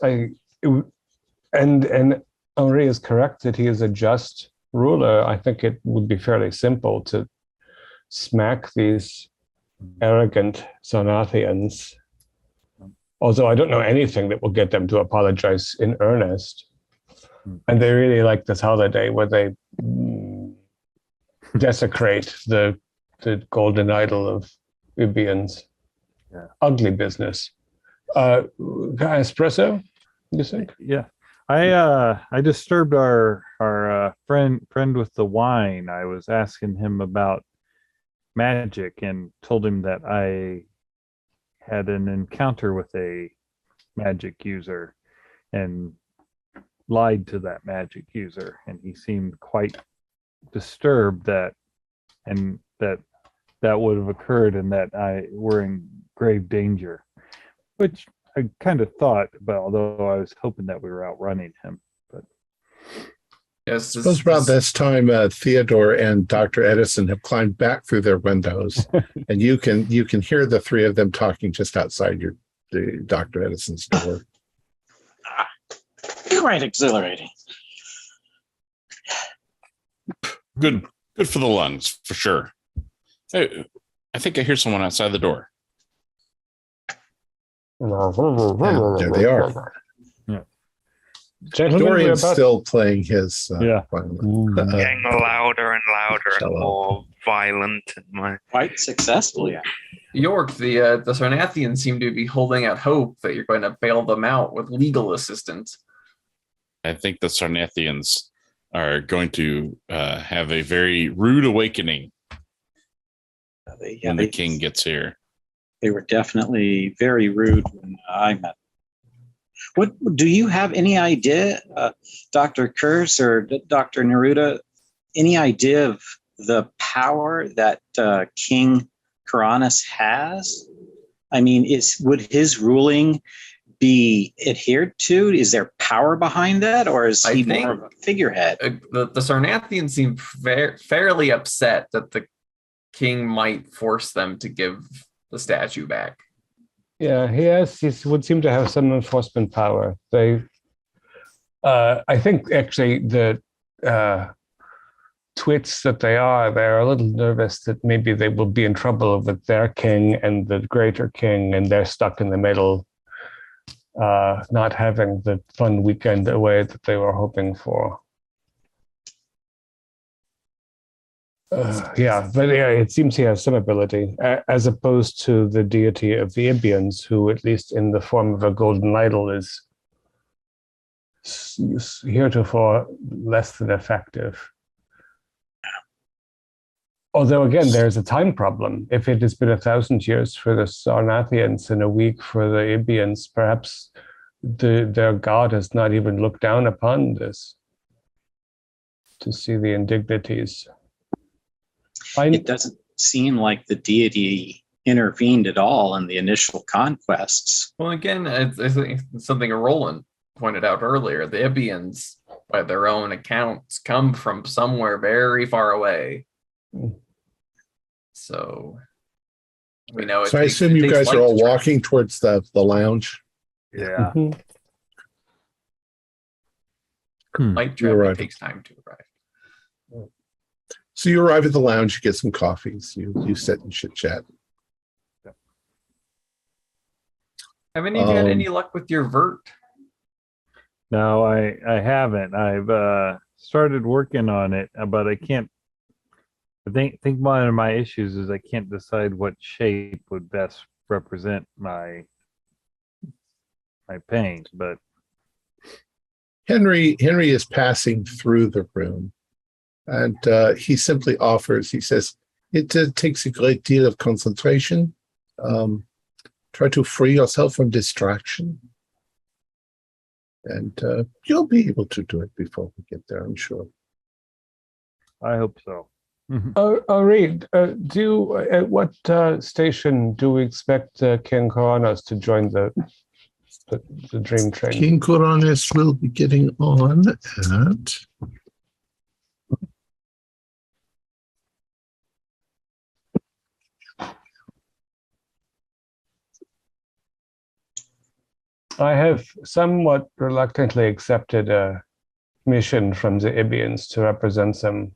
and Henri is correct that he is a just ruler, I think it would be fairly simple to smack these arrogant Sarnathians. Although I don't know anything that will get them to apologize in earnest. And they really like this holiday where they desecrate the golden idol of Ibians. Yeah. Ugly business. Espresso, you think? Yeah. I disturbed our friend with the wine. I was asking him about magic and told him that I had an encounter with a magic user and lied to that magic user, and he seemed quite disturbed that that would have occurred and that were in grave danger, which I kind of thought about, although I was hoping that we were outrunning him. But Yes, Suppose about this time, Theodore and Dr. Edison have climbed back through their windows, and you can hear the three of them talking just outside the Dr. Edison's door. Quite exhilarating. Good for the lungs, for sure. Hey, I think I hear someone outside the door. And there they are. Gentlemen, Dorian's still playing his violin. Getting louder and louder and Cello. more violent in my Quite successful, yeah. York, the Sarnathians seem to be holding out hope that you're going to bail them out with legal assistance. I think the Sarnathians are going to have a very rude awakening when the king gets here. They were definitely very rude when I met them. What do you have any idea, Dr. Kurz or Dr. Neruda, any idea of the power that King Kuranes has? I mean, would his ruling be adhered to? Is there power behind that, or is he more of a figurehead? The Sarnathians seem fairly upset that the king might force them to give the statue back. Yeah, he would seem to have some enforcement power. I think actually the twits that they're a little nervous that maybe they will be in trouble with their king and the greater king, and they're stuck in the middle, not having the fun weekend away that they were hoping for. It seems he has some ability, as opposed to the deity of the Ibians, who, at least in the form of a golden idol, is heretofore less than effective. Although, again, there's a time problem. If it has been 1,000 years for the Sarnathians and a week for the Ibians, perhaps their god has not even looked down upon this to see the indignities. It doesn't seem like the deity intervened at all in the initial conquests. Well, again, I think something Roland pointed out earlier. The Ibians, by their own accounts, come from somewhere very far away. So we know. So I assume you guys are all walking towards the lounge. yeah. Light travel takes time to arrive. So you arrive at the lounge, you get some coffees, you sit and chit chat. Have any of you had any luck with your vert? No, I haven't. I've started working on it, but I can't. I think one of my issues is I can't decide what shape would best represent my paint. But Henry is passing through the room, and he simply offers. He says, "It takes a great deal of concentration. Try to free yourself from distraction, and you'll be able to do it before we get there, I'm sure." I hope so. Reed, at what station do we expect King Kuranes to join the dream train? King Kuranes will be getting on at... I have somewhat reluctantly accepted a mission from the Ibians to represent them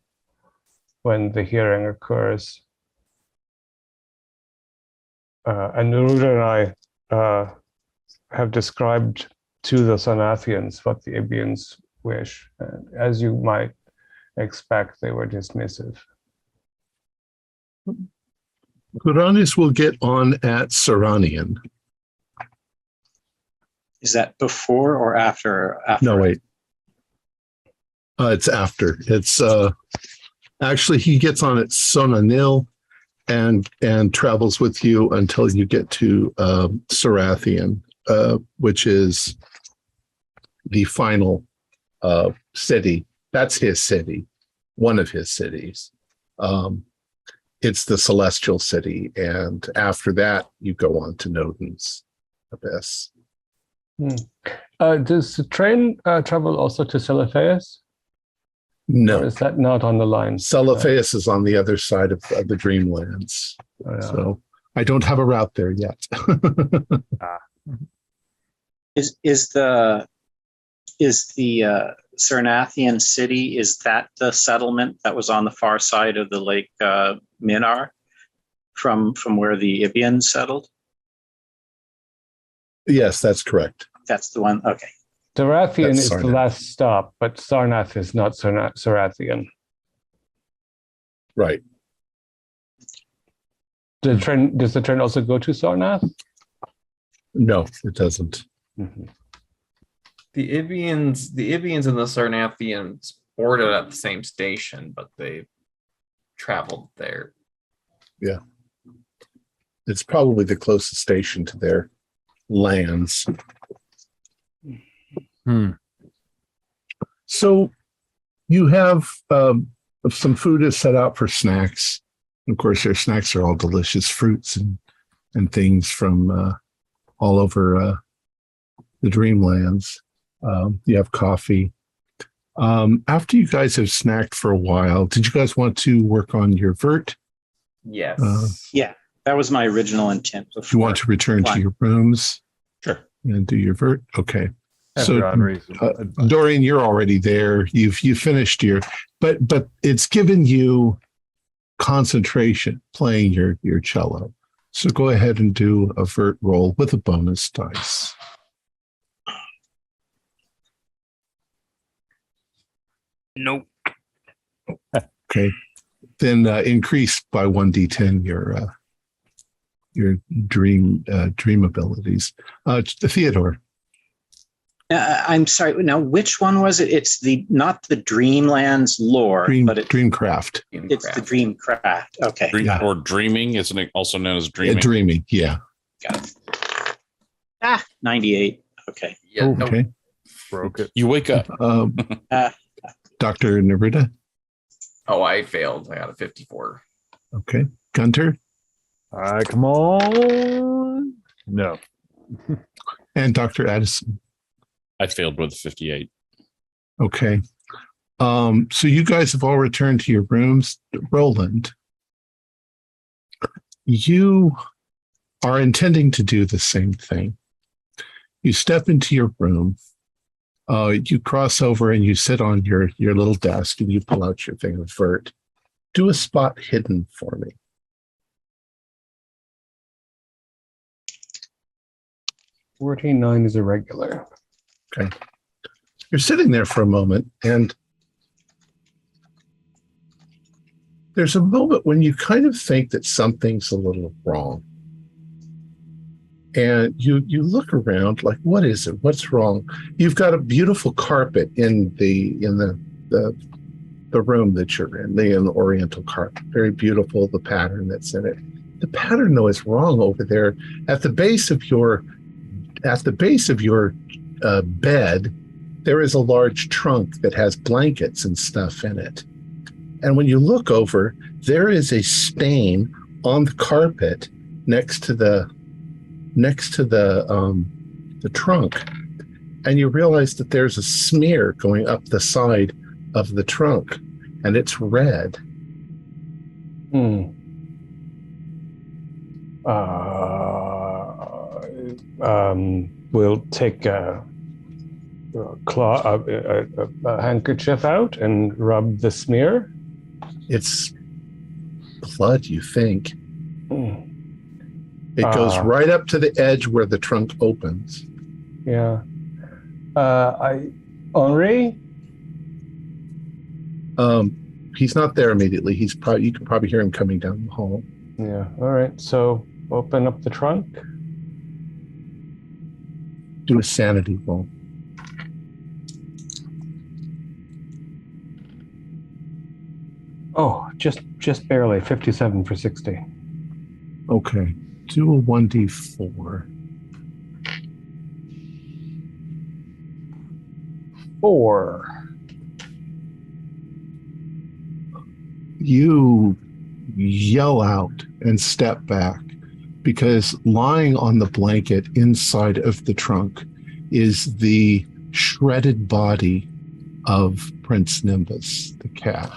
when the hearing occurs. And Neruda and I have described to the Sarnathians what the Ibians wish. As you might expect, they were dismissive. Kuranes will get on at Sarnathian. Is that before or after? No, wait. It's after. It's actually he gets on at Sonanil and travels with you until you get to Sarnathian, which is the final city. That's his city, one of his cities. it's the Celestial City, and after that, you go on to Nodin's Abyss. Does the train travel also to Celiphaeus? No, Or is that not on the line? Celiphaeus is on the other side of the Dreamlands. So I don't have a route there yet. Is the Sarnathian city, is that the settlement that was on the far side of the Lake Minar from where the Ibians settled? Yes, that's correct. That's the one. Okay. Sarathian That's is the Sarnath. last stop, but Sarnath is not Sarathian. Right. Does the train also go to Sarnath? No, it doesn't. Mm-hmm. The Ibians and the Sarnathians boarded at the same station, but they traveled there. Yeah. It's probably the closest station to their lands. So you have some food is set out for snacks. Of course, their snacks are all delicious fruits and things from all over the Dreamlands. You have coffee. After you guys have snacked for a while, did you guys want to work on your vert? Yes. Yeah, that was my original intent. Do you want to return to your rooms? Sure. And do your vert? Okay. After So, reasonable advice. Dorian, you're already there. You finished your, but it's given you concentration playing your cello. So go ahead and do a vert roll with a bonus dice. Nope. Okay. Then increase by 1d10 your dream abilities. Theodore. I'm sorry. Now, which one was it? It's not the Dreamlands lore, but Dreamcraft. it's the Dreamcraft. Okay. Or dreaming, isn't it also known as dreaming? Dreaming, yeah. Got it. 98. Okay. Yeah. Oh, no, okay. Broke it. You wake up. Dr. Nerida. Oh, I failed. I got a 54. Okay. Gunter. All right, come on. No. And Dr. Addison. I failed with 58. Okay. So you guys have all returned to your rooms. Roland, you are intending to do the same thing. You step into your room. You cross over and you sit on your little desk and you pull out your thing of vert. Do a spot hidden for me. $49 is a regular. Okay. You're sitting there for a moment, and there's a moment when you kind of think that something's a little wrong. And you look around like, what is it? What's wrong? You've got a beautiful carpet in the room that you're in, the Oriental carpet. Very beautiful, the pattern that's in it. The pattern, though, is wrong over there at the base of your bed. There is a large trunk that has blankets and stuff in it. And when you look over, there is a stain on the carpet next to the trunk. And you realize that there's a smear going up the side of the trunk, and it's red. We'll take a handkerchief out and rub the smear. It's blood, you think. It goes right up to the edge where the trunk opens. Yeah. Henri? He's not there immediately. You can probably hear him coming down the hall. Yeah. All right. So open up the trunk. Do a sanity roll. Oh, just barely. 57 for 60. Okay. Do a 1d4. 4. You yell out and step back, because lying on the blanket inside of the trunk is the shredded body of Prince Nimbus, the cat.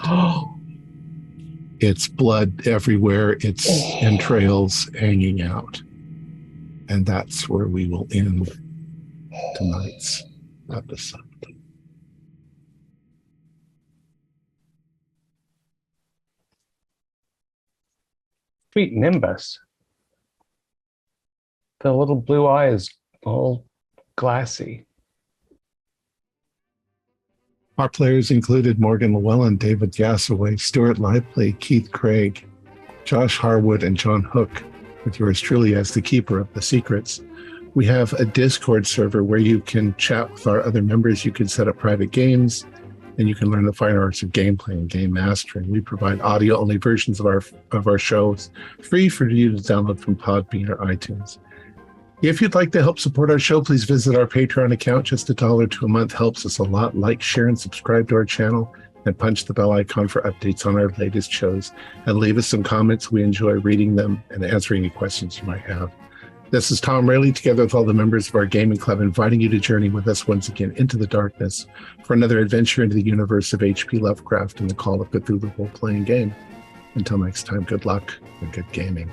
Its blood everywhere, its entrails hanging out. And that's where we will end tonight's episode. Sweet Nimbus. The little blue eye is all glassy. Our players included Morgan Llewellyn, David Gassaway, Stuart Lively, Keith Craig, Josh Harwood, and John Hook, with yours truly as the keeper of the secrets. We have a Discord server where you can chat with our other members. You can set up private games, and you can learn the fine arts of gameplay and game mastering. We provide audio-only versions of our shows, free for you to download from Podbean or iTunes. If you'd like to help support our show, please visit our Patreon account. Just $1 to a month helps us a lot. Like, share, and subscribe to our channel, and punch the bell icon for updates on our latest shows. And leave us some comments. We enjoy reading them and answering any questions you might have. This is Tom Rayleigh, together with all the members of our gaming club, inviting you to journey with us once again into the darkness for another adventure into the universe of H.P. Lovecraft and the Call of Cthulhu role-playing game. Until next time, good luck and good gaming.